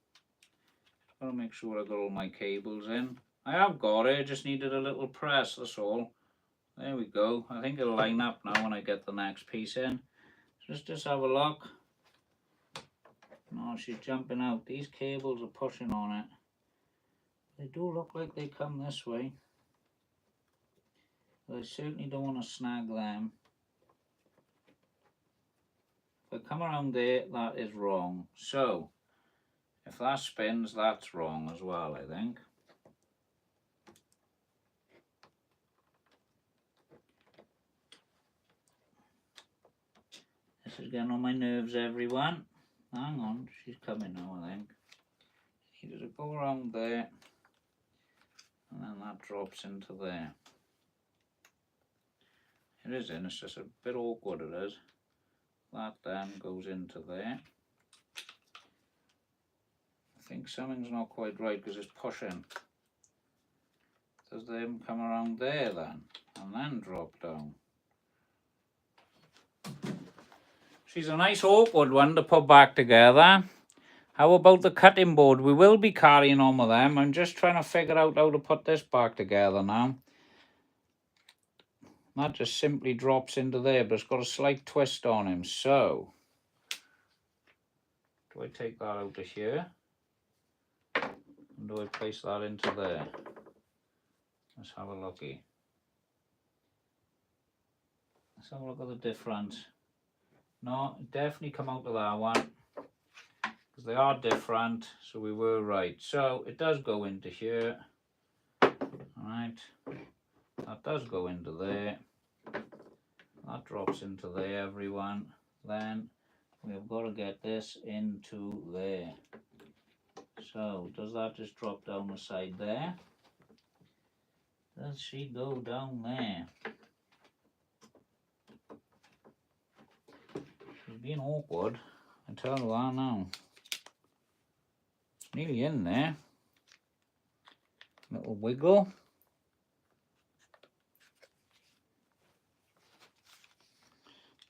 Gotta make sure I got all my cables in. I have got it, I just needed a little press, that's all. There we go. I think it'll line up now when I get the next piece in. Just have a look. No, she's jumping out. These cables are pushing on it. They do look like they come this way. But I certainly don't want to snag them. If I come around there, that is wrong. So, if that spins, that's wrong as well, I think. This is getting on my nerves, everyone. Hang on, she's coming now, I think. You just go around there, and then that drops into there. It is in, it's just a bit awkward, it is. That then goes into there. I think something's not quite right because it's pushing. Does them come around there then, and then drop down? She's a nice awkward one to put back together. How about the cutting board? We will be carrying on with them. I'm just trying to figure out how to put this back together now. That just simply drops into there, but it's got a slight twist on him. So, do I take that out of here? And do I place that into there? Let's have a looky. Let's have a look at the difference. No, it definitely come out of that one. Because they are different, so we were right. So, it does go into here. Alright. That does go into there. That drops into there, everyone. Then we've got to get this into there. So, does that just drop down the side there? Does she go down there? She's being awkward. I tell you that now. It's nearly in there. Little wiggle.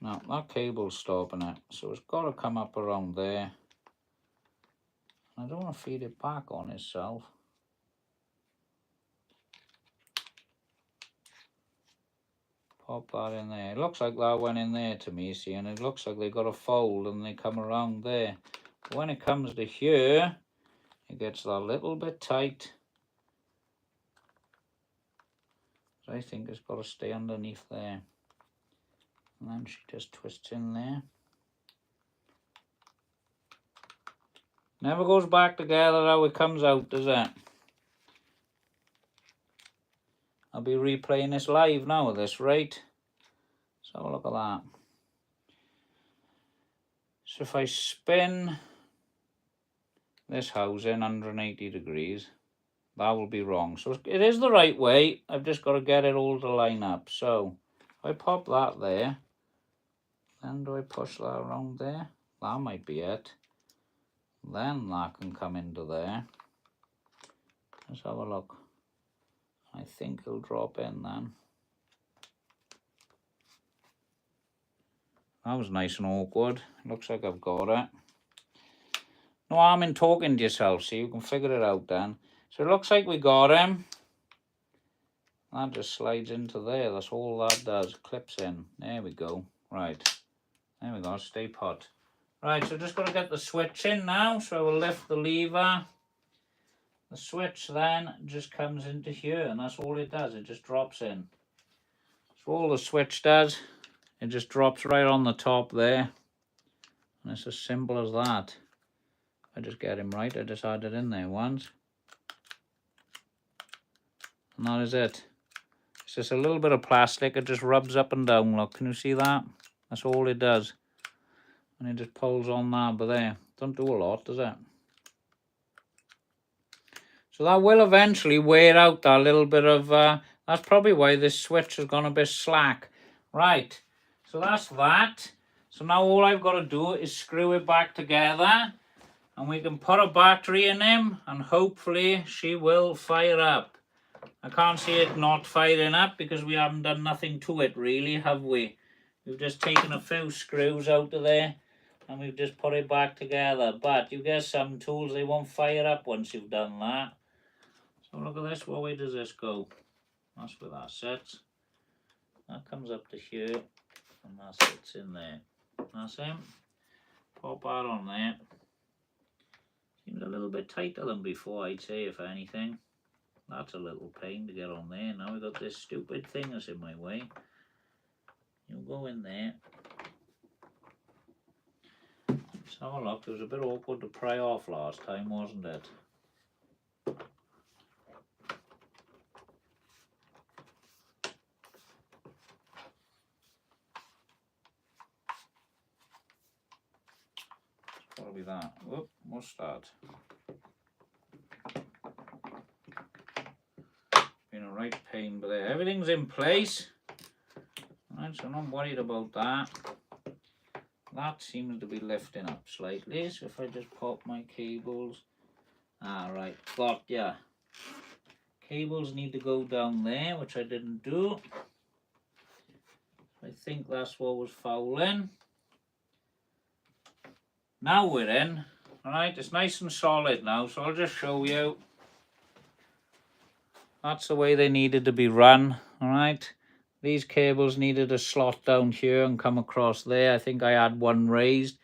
Now, that cable's stopping it, so it's got to come up around there. I don't want to feed it back on itself. Pop that in there. It looks like that went in there to me, see, and it looks like they got a fold and they come around there. But when it comes to here, it gets that little bit tight. So I think it's got to stay underneath there. And then she just twists in there. Never goes back together how it comes out, does it? I'll be replaying this live now at this rate. Let's have a look at that. So if I spin this housing 180 degrees, that will be wrong. So it is the right way. I've just got to get it all to line up. So if I pop that there, then do I push that around there? That might be it. Then that can come into there. Let's have a look. I think it'll drop in then. That was nice and awkward. Looks like I've got it. No harm in talking to yourself, so you can figure it out then. So it looks like we got him. That just slides into there. That's all that does. Clips in. There we go. Right. There we go. Stay put. Right, so just got to get the switch in now. So I will lift the lever. The switch then just comes into here, and that's all it does. It just drops in. So all the switch does, it just drops right on the top there. And it's as simple as that. I just get him right. I just add it in there once. And that is it. It's just a little bit of plastic. It just rubs up and down. Look, can you see that? That's all it does. And it just pulls on that, but there. Don't do a lot, does it? So that will eventually wear out that little bit of... that's probably why this switch has gone a bit slack. Right. So that's that. So now all I've got to do is screw it back together. And we can put a battery in him. And hopefully she will fire up. I can't see it not firing up because we haven't done nothing to it really, have we? We've just taken a few screws out of there and we've just put it back together. But you get some tools, they won't fire up once you've done that. So look at this, what way does this go? That's where that sits. That comes up to here and that sits in there. That's it. Pop that on there. Seems a little bit tighter than before, I'd say, if anything. That's a little pain to get on there. Now we've got this stupid thing that's in my way. You'll go in there. Let's have a look. It was a bit awkward to pry off last time, wasn't it? It's gotta be that. Whoop, what's that? Been a right pain, but there. Everything's in place. Right, so I'm not worried about that. That seems to be lifting up slightly, so if I just pop my cables. Right, got ya. Cables need to go down there, which I didn't do. I think that's what was fouling. Now we're in. Alright, it's nice and solid now, so I'll just show you. That's the way they needed to be run, alright? These cables needed a slot down here and come across there. I think I had one raised.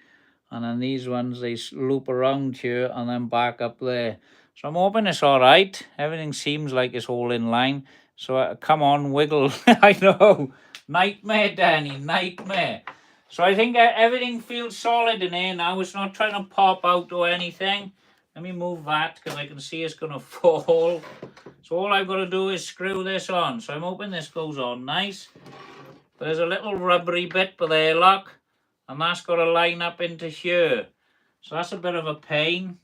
And then these ones, they loop around here and then back up there. So I'm hoping it's all right. Everything seems like it's all in line. So come on, wiggle. I know. Nightmare, Danny, nightmare. So I think everything feels solid in here now. It's not trying to pop out or anything. Let me move that because I can see it's going to fall. So all I've got to do is screw this on. So I'm hoping this goes on nice. There's a little rubbery bit for the airlock. And that's got to line up into here. So that's a bit of a pain.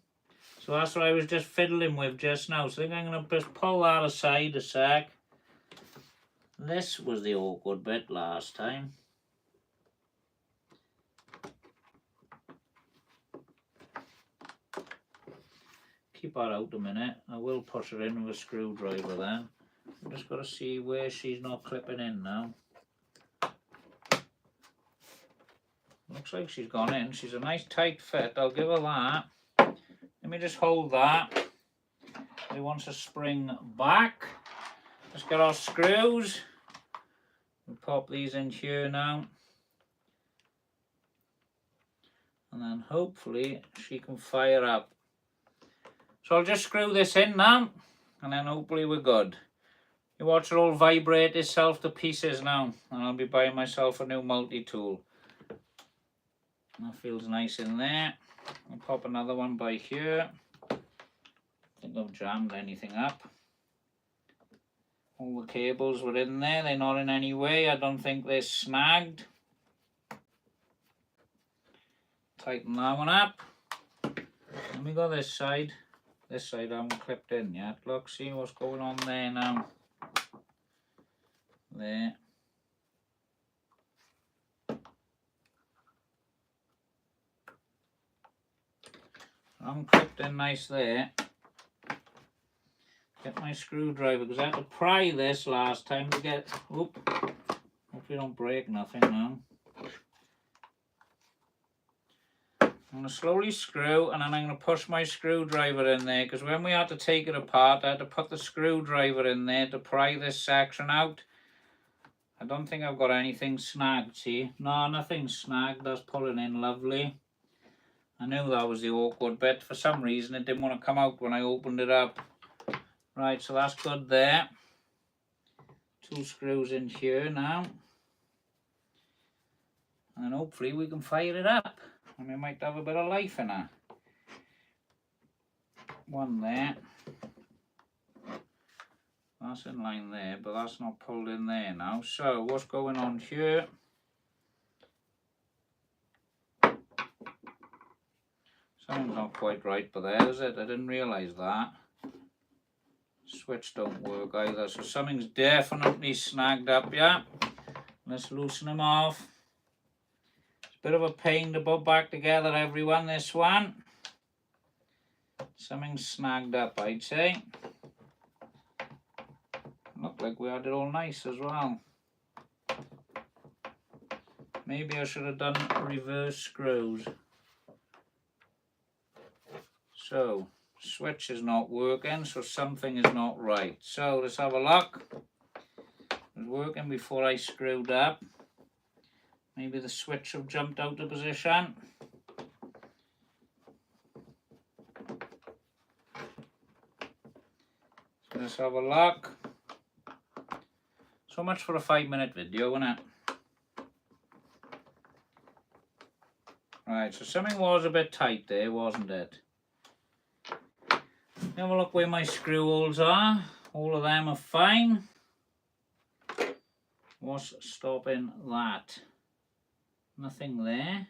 So that's what I was just fiddling with just now. So I think I'm going to just pull that aside a sec. This was the awkward bit last time. Keep that out a minute. I will push her in with a screwdriver then. I'm just got to see where she's not clipping in now. Looks like she's gone in. She's a nice tight fit. I'll give her that. Let me just hold that. It wants to spring back. Let's get our screws. We'll pop these in here now. And then hopefully she can fire up. So I'll just screw this in now. And then hopefully we're good. You watch it all vibrate itself to pieces now. And I'll be buying myself a new multi-tool. That feels nice in there. I'll pop another one by here. I think I've jammed anything up. All the cables were in there. They're not in any way. I don't think they're snagged. Tighten that one up. Let me go this side. This side I haven't clipped in yet. Look, see what's going on there now. There. I'm clipped in nice there. Get my screwdriver because I had to pry this last time to get. Oop. Hopefully don't break nothing now. I'm going to slowly screw and then I'm going to push my screwdriver in there because when we had to take it apart I had to put the screwdriver in there to pry this section out. I don't think I've got anything snagged, see? No, nothing snagged. That's pulling in lovely. I knew that was the awkward bit. For some reason it didn't want to come out when I opened it up. Right, so that's good there. 2 screws in here now. And hopefully we can fire it up. And we might have a bit of life in her. One there. That's in line there, but that's not pulled in there now. So what's going on here? Something's not quite right but there, is it? I didn't realise that. Switch don't work either, so something's definitely snagged up, yeah. Let's loosen them off. It's a bit of a pain to put back together, everyone, this one. Something's snagged up, I'd say. Looked like we had it all nice as well. Maybe I should have done reverse screws. So, switch is not working, so something is not right. So, let's have a look. It was working before I screwed up. Maybe the switch have jumped out of position. So let's have a look. So much for a 5-minute video, isn't it? Right, so something was a bit tight there, wasn't it? Have a look where my screw holes are. All of them are fine. What's stopping that? Nothing there.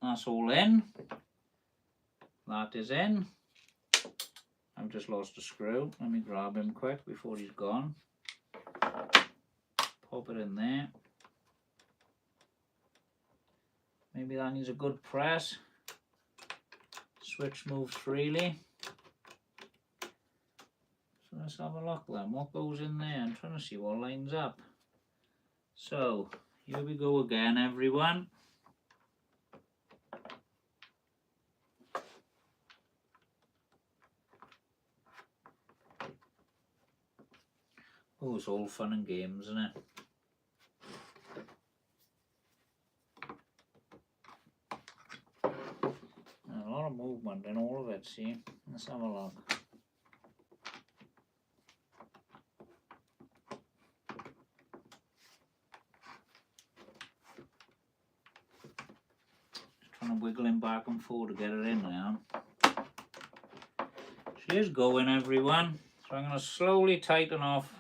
That's all in. That is in. I've just lost a screw. Let me grab him quick before he's gone. Pop it in there. Maybe that needs a good press. Switch moves freely. So let's have a look then. What goes in there? I'm trying to see what lines up. So here we go again, everyone. Oh, it's all fun and games, isn't it? A lot of movement in all of it, see? Let's have a look. Just trying to wiggle him back and forth to get it in now. She is going, everyone. So I'm going to slowly tighten off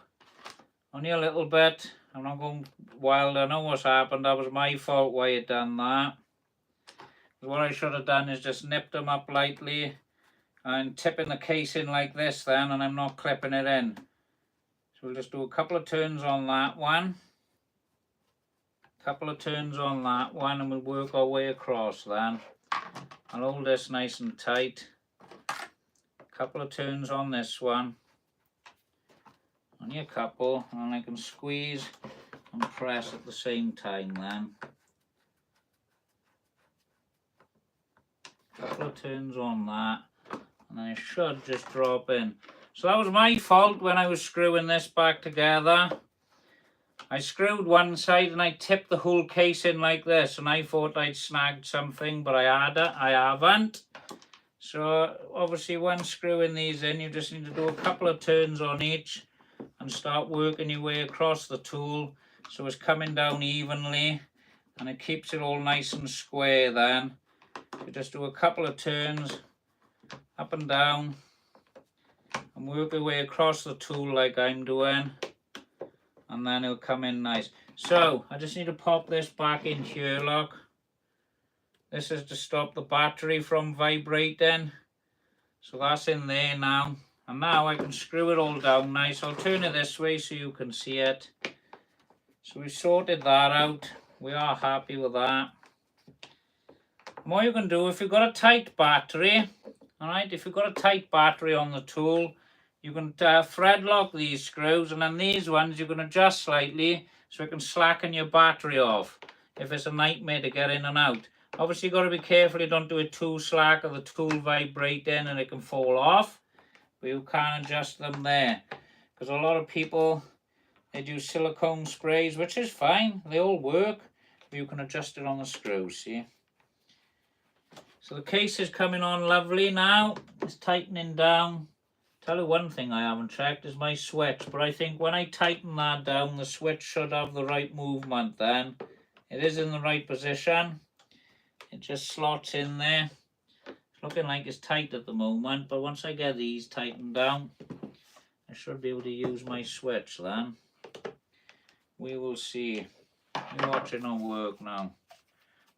only a little bit. I'm not going wild. I know what's happened. That was my fault why it done that. What I should have done is just nipped them up lightly and tipping the case in like this then, and I'm not clipping it in. So we'll just do a couple of turns on that one. Couple of turns on that one, and we'll work our way across then. I'll hold this nice and tight. Couple of turns on this one. Only a couple, and I can squeeze and press at the same time then. Couple of turns on that, and then I should just drop in. So that was my fault when I was screwing this back together. I screwed one side and I tipped the whole case in like this, and I thought I'd snagged something, but I haven't. So obviously when screwing these in, you just need to do a couple of turns on each and start working your way across the tool so it's coming down evenly, and it keeps it all nice and square then. So just do a couple of turns up and down and work your way across the tool like I'm doing, and then it'll come in nice. So I just need to pop this back in here, look. This is to stop the battery from vibrating. So that's in there now. And now I can screw it all down nice. I'll turn it this way so you can see it. So we've sorted that out. We are happy with that. And what you can do, if you've got a tight battery, alright, if you've got a tight battery on the tool, you can thread lock these screws, and then these ones you can adjust slightly so it can slacken your battery off if it's a nightmare to get in and out. Obviously you've got to be careful you don't do it too slack or the tool vibrating and it can fall off, but you can adjust them there. Because a lot of people, they do silicone sprays, which is fine, they all work, but you can adjust it on the screws, see? So the case is coming on lovely now. It's tightening down. Tell you one thing I haven't checked is my switch, but I think when I tighten that down, the switch should have the right movement then. It is in the right position. It just slots in there. It's looking like it's tight at the moment, but once I get these tightened down, I should be able to use my switch then. We will see. You're watching on work now.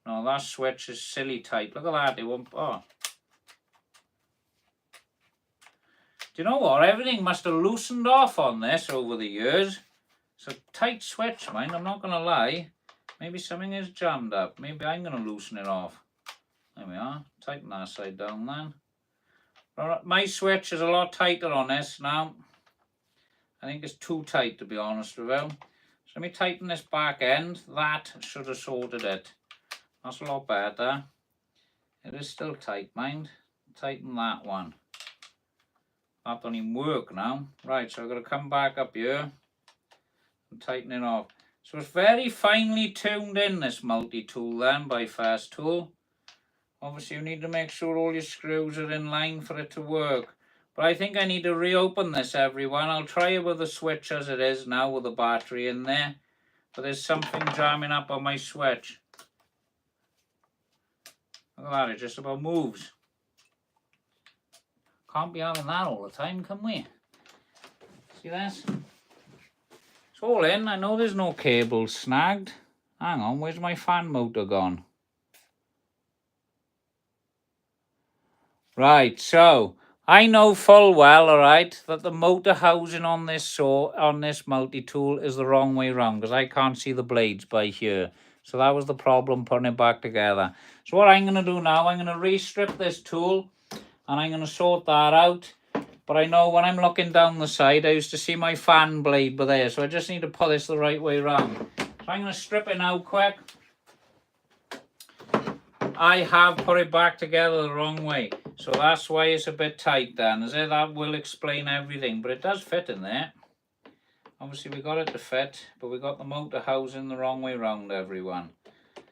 No, that switch is silly tight. Look at that. It won't. Oh. Do you know what? Everything must have loosened off on this over the years. It's a tight switch, mind. I'm not going to lie. Maybe something is jammed up. Maybe I'm going to loosen it off. There we are. Tighten that side down then. Right, my switch is a lot tighter on this now. I think it's too tight, to be honest with you. So let me tighten this back end. That should have sorted it. That's a lot better. It is still tight, mind. Tighten that one. That don't even work now. Right, so I've got to come back up here and tighten it off. So it's very finely tuned in, this multi-tool then, by Festool. Obviously you need to make sure all your screws are in line for it to work. But I think I need to reopen this, everyone. I'll try it with the switch as it is now with the battery in there. But there's something jamming up on my switch. Look at that, it just about moves. Can't be having that all the time, can we? See this? It's all in. I know there's no cable snagged. Hang on, where's my fan motor gone? Right, so I know full well, alright, that the motor housing on this multi-tool is the wrong way around because I can't see the blades by here. So that was the problem putting it back together. So what I'm going to do now, I'm going to re-strip this tool and I'm going to sort that out. But I know when I'm looking down the side, I used to see my fan blade by there. So I just need to put this the right way around. So I'm going to strip it now quick. I have put it back together the wrong way. So that's why it's a bit tight then. That will explain everything. But it does fit in there. Obviously we got it to fit, but we got the motor housing the wrong way round, everyone.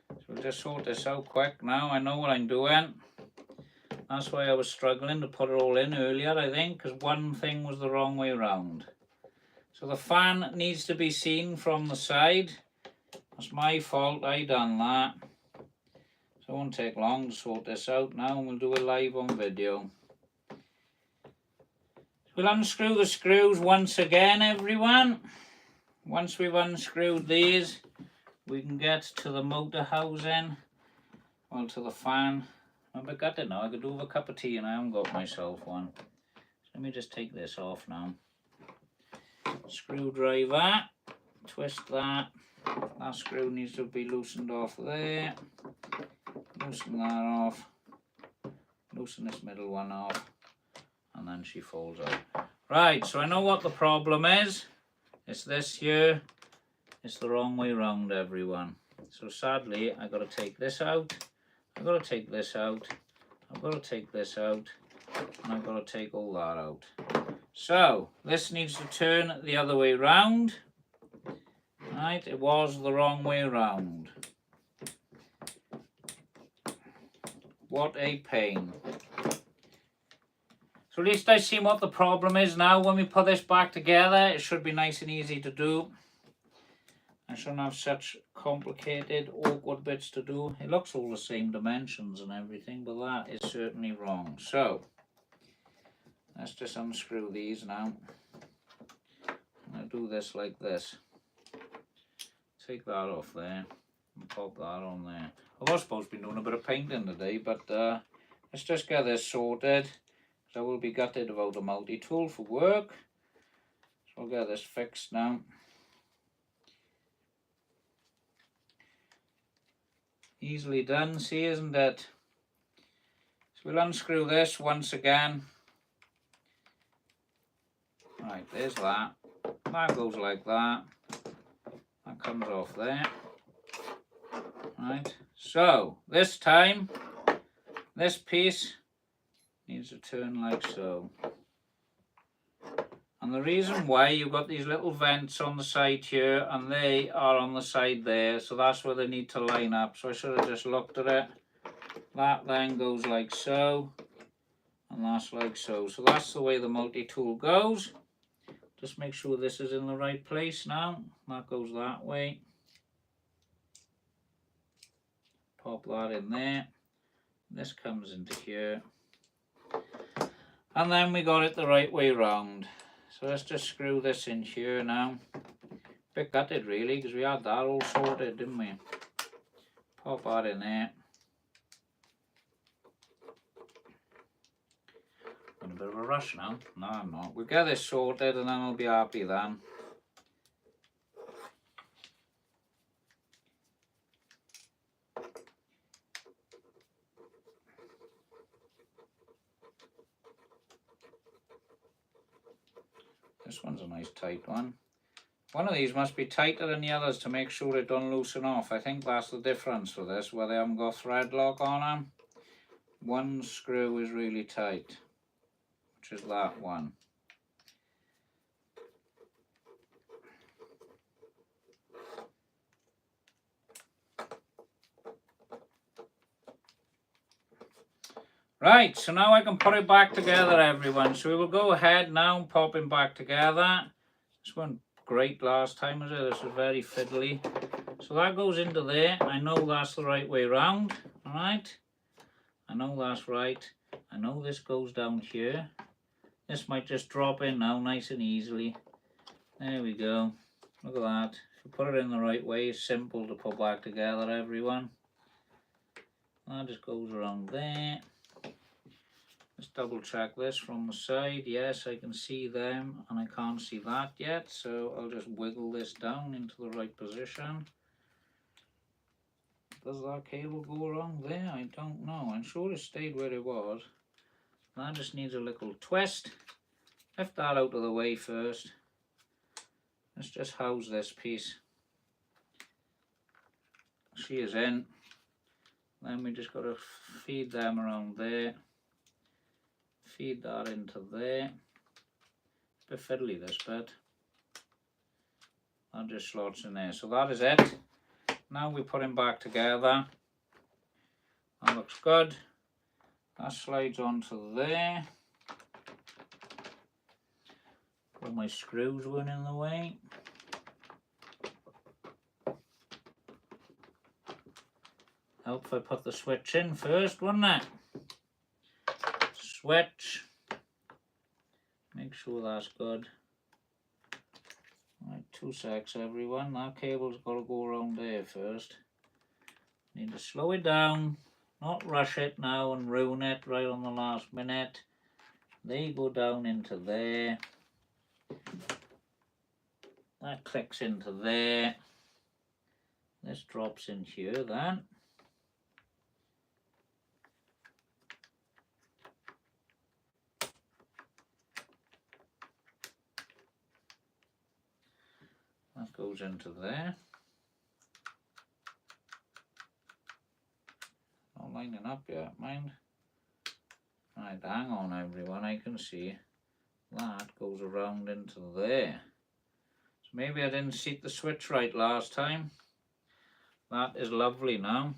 So we'll just sort this out quick now. I know what I'm doing. That's why I was struggling to put it all in earlier, I think, because one thing was the wrong way round. So the fan needs to be seen from the side. That's my fault, I done that. So it won't take long to sort this out now, and we'll do it live on video. We'll unscrew the screws once again, everyone. Once we've unscrewed these, we can get to the motor housing, well, to the fan. I've got it now. I could do with a cup of tea and I haven't got myself one. So let me just take this off now. Screwdriver, twist that. That screw needs to be loosened off there. Loosen that off. Loosen this middle one off. And then she folds out. Right, so I know what the problem is. It's this here. It's the wrong way round, everyone. So sadly, I've got to take this out. I've got to take this out. I've got to take this out. And I've got to take all that out. So, this needs to turn the other way round. Right, it was the wrong way round. What a pain. So at least I've seen what the problem is now. When we put this back together, it should be nice and easy to do. I shouldn't have such complicated, awkward bits to do. It looks all the same dimensions and everything, but that is certainly wrong. So, let's just unscrew these now. I'll do this like this. Take that off there and pop that on there. I was supposed to be doing a bit of painting today, but let's just get this sorted. So I will be gutted about a multi-tool for work. So I'll get this fixed now. Easily done, see, isn't it? So we'll unscrew this once again. Right, there's that. That goes like that. That comes off there. Right, so this time, this piece needs to turn like so. And the reason why, you've got these little vents on the side here and they are on the side there, so that's where they need to line up. So I should have just looked at it. That then goes like so, and that's like so. So that's the way the multi-tool goes. Just make sure this is in the right place now. That goes that way. Pop that in there. This comes into here. And then we got it the right way round. So let's just screw this in here now. Bit gutted really, because we had that all sorted, didn't we? Pop that in there. In a bit of a rush now. No, I'm not. We'll get this sorted and then I'll be happy then. This one's a nice tight one. One of these must be tighter than the others to make sure it don't loosen off. I think that's the difference for this, where they haven't got thread lock on them. One screw is really tight, which is that one. Right, so now I can put it back together, everyone. So we will go ahead now and pop it back together. This went great last time, was it? This was very fiddly. So that goes into there. I know that's the right way round. Alright. I know that's right. I know this goes down here. This might just drop in now nice and easily. There we go. Look at that. If you put it in the right way, it's simple to put back together, everyone. That just goes around there. Let's double check this from the side. Yes, I can see them and I can't see that yet, so I'll just wiggle this down into the right position. Does that cable go around there? I don't know. I'm sure it stayed where it was. That just needs a little twist. Lift that out of the way first. Let's just house this piece. She is in. Then we just got to feed them around there. Feed that into there. It's a bit fiddly, this bit. That just slots in there. So that is it. Now we put him back together. That looks good. That slides onto there. All my screws weren't in the way. Help if I put the switch in first, wouldn't it? Switch. Make sure that's good. Right, 2 secs everyone. That cable's got to go around there first. Need to slow it down, not rush it now and ruin it right on the last minute. They go down into there. That clicks into there. This drops in here then. That goes into there. Not lining up yet, mind. Right, hang on everyone, I can see that goes around into there. So maybe I didn't seat the switch right last time. That is lovely now.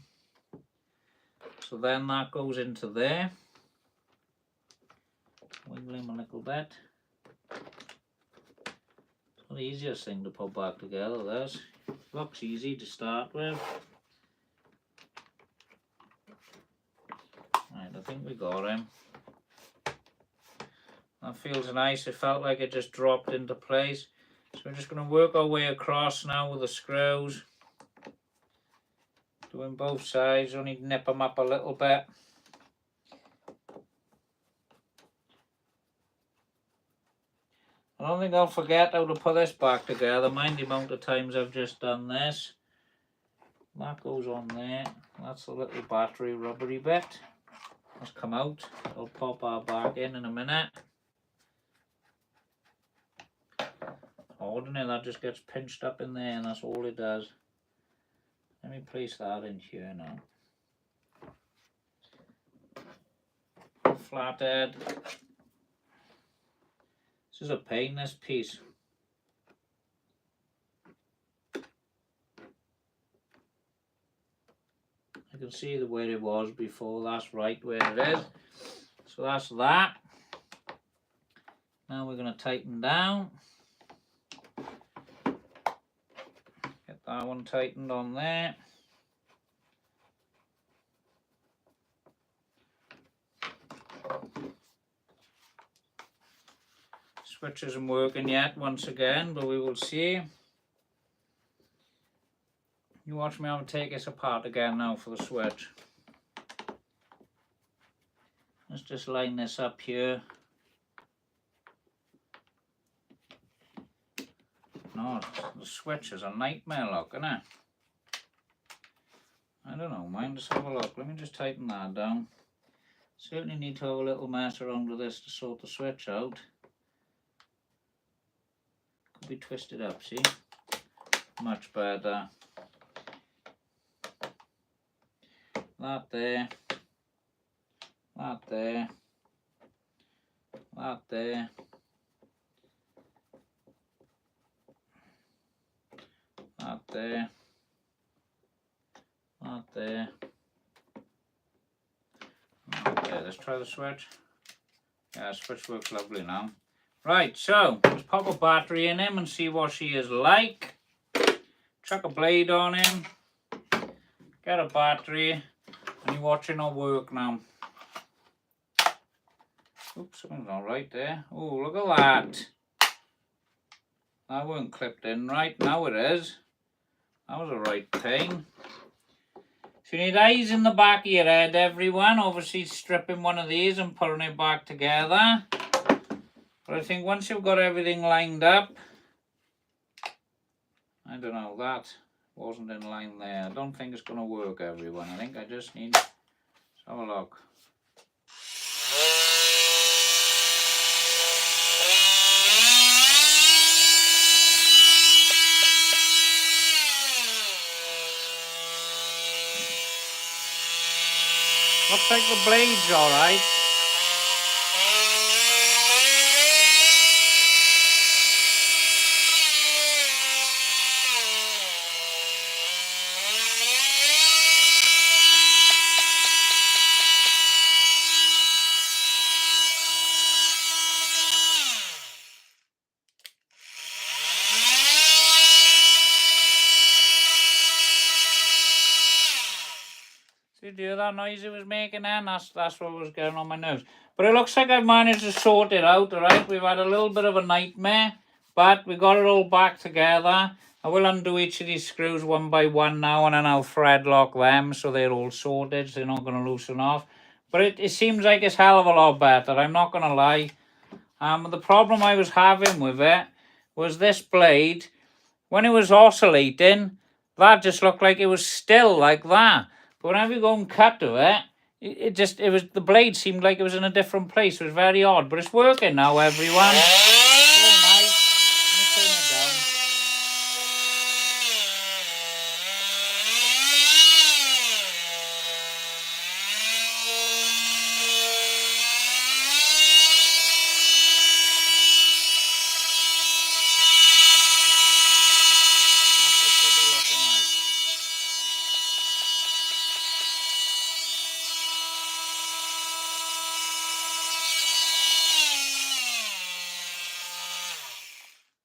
So then that goes into there. Wiggle him a little bit. It's not the easiest thing to put back together, this. Looks easy to start with. Right, I think we got him. That feels nice. It felt like it just dropped into place. So we're just going to work our way across now with the screws. Doing both sides, only nip them up a little bit. I don't think I'll forget how to put this back together. Mind the amount of times I've just done this. That goes on there. That's the little battery rubbery bit. That's come out. I'll pop our back in a minute. Ordinary, that just gets pinched up in there and that's all it does. Let me place that in here now. Flathead. This is a pain, this piece. I can see the way it was before, that's right where it is. So that's that. Now we're going to tighten down. Get that one tightened on there. Switch isn't working yet once again, but we will see. You watch me, I'll take this apart again now for the switch. Let's just line this up here. No, the switch is a nightmare look, isn't it? I don't know, mind, let's have a look. Let me just tighten that down. Certainly need to have a little mess around with this to sort the switch out. Could be twisted up, see? Much better. That there. That there. That there. That there. That there. Okay, let's try the switch. Yeah, the switch works lovely now. Right, so let's pop a battery in him and see what she is like. Chuck a blade on him. Get a battery. And you're watching her work now. Oops, something's not right there. Oh, look at that. That weren't clipped in right. Now it is. That was a right pain. So you need eyes in the back of your head, everyone. Obviously stripping one of these and putting it back together. But I think once you've got everything lined up, I don't know, that wasn't in line there. I don't think it's going to work, everyone. I think I just need to have a look. Looks like the blade's alright. Did you hear that noise it was making then? That's what was getting on my nerves. But it looks like I've managed to sort it out, alright? We've had a little bit of a nightmare, but we got it all back together. I will undo each of these screws one by one now, and then I'll thread lock them so they're all sorted, so they're not going to loosen off. But it seems like it's hell of a lot better, I'm not going to lie. The problem I was having with it was this blade, when it was oscillating, that just looked like it was still like that. But whenever you go and cut to it, the blade seemed like it was in a different place. It was very odd, but it's working now, everyone. Oh, nice. Let me turn it down.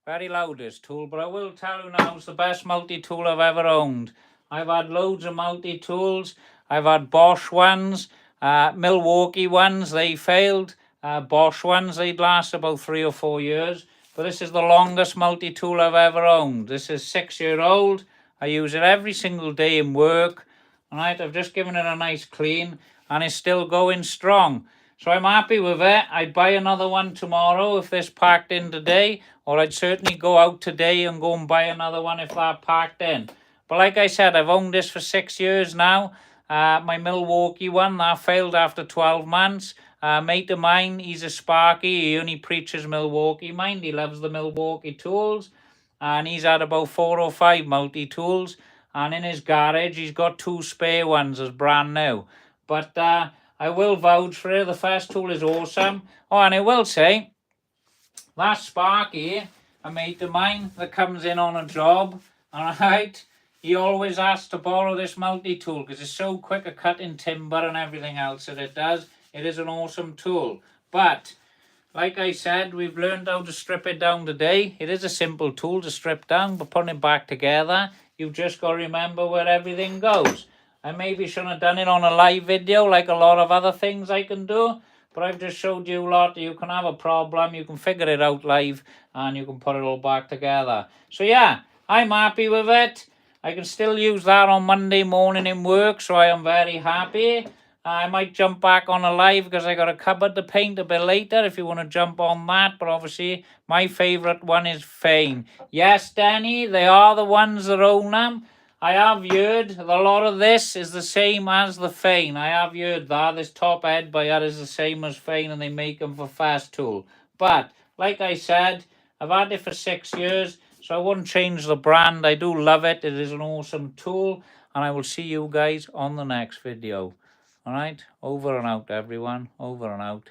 Very loud this tool, but I will tell you now, it's the best multi-tool I've ever owned. I've had loads of multi-tools. I've had Bosch ones, Milwaukee ones, they failed. Bosch ones, they'd last about 3 or 4 years. But this is the longest multi-tool I've ever owned. This is 6-year-old. I use it every single day in work. Alright, I've just given it a nice clean, and it's still going strong. So I'm happy with it. I'd buy another one tomorrow if this packed in today, or I'd certainly go out today and go and buy another one if that packed in. But like I said, I've owned this for 6 years now. My Milwaukee one, that failed after 12 months. Mate of mine, he's a Sparky. He only preaches Milwaukee, mind. He loves the Milwaukee tools. And he's had about 4 or 5 multi-tools. And in his garage, he's got 2 spare ones as brand new. But I will vouch for it. The first tool is awesome. Oh, and I will say, that Sparky, a mate of mine that comes in on a job, alright, he always asks to borrow this multi-tool because it's so quick at cutting timber and everything else that it does. It is an awesome tool. But, like I said, we've learned how to strip it down today. It is a simple tool to strip down, but putting it back together, you've just got to remember where everything goes. I maybe shouldn't have done it on a live video like a lot of other things I can do. But I've just showed you a lot. You can have a problem, you can figure it out live, and you can put it all back together. So yeah, I'm happy with it. I can still use that on Monday morning in work, so I am very happy. I might jump back on a live because I got a cupboard to paint a bit later if you want to jump on that. But obviously, my favourite one is Fane. Yes, Danny, they are the ones that own them. I have heard that a lot of this is the same as the Fane. I have heard that. This top head by that is the same as Fane, and they make them for fast tool. But, like I said, I've had it for 6 years, so I wouldn't change the brand. I do love it. It is an awesome tool, and I will see you guys on the next video. Alright, over and out, everyone. Over and out.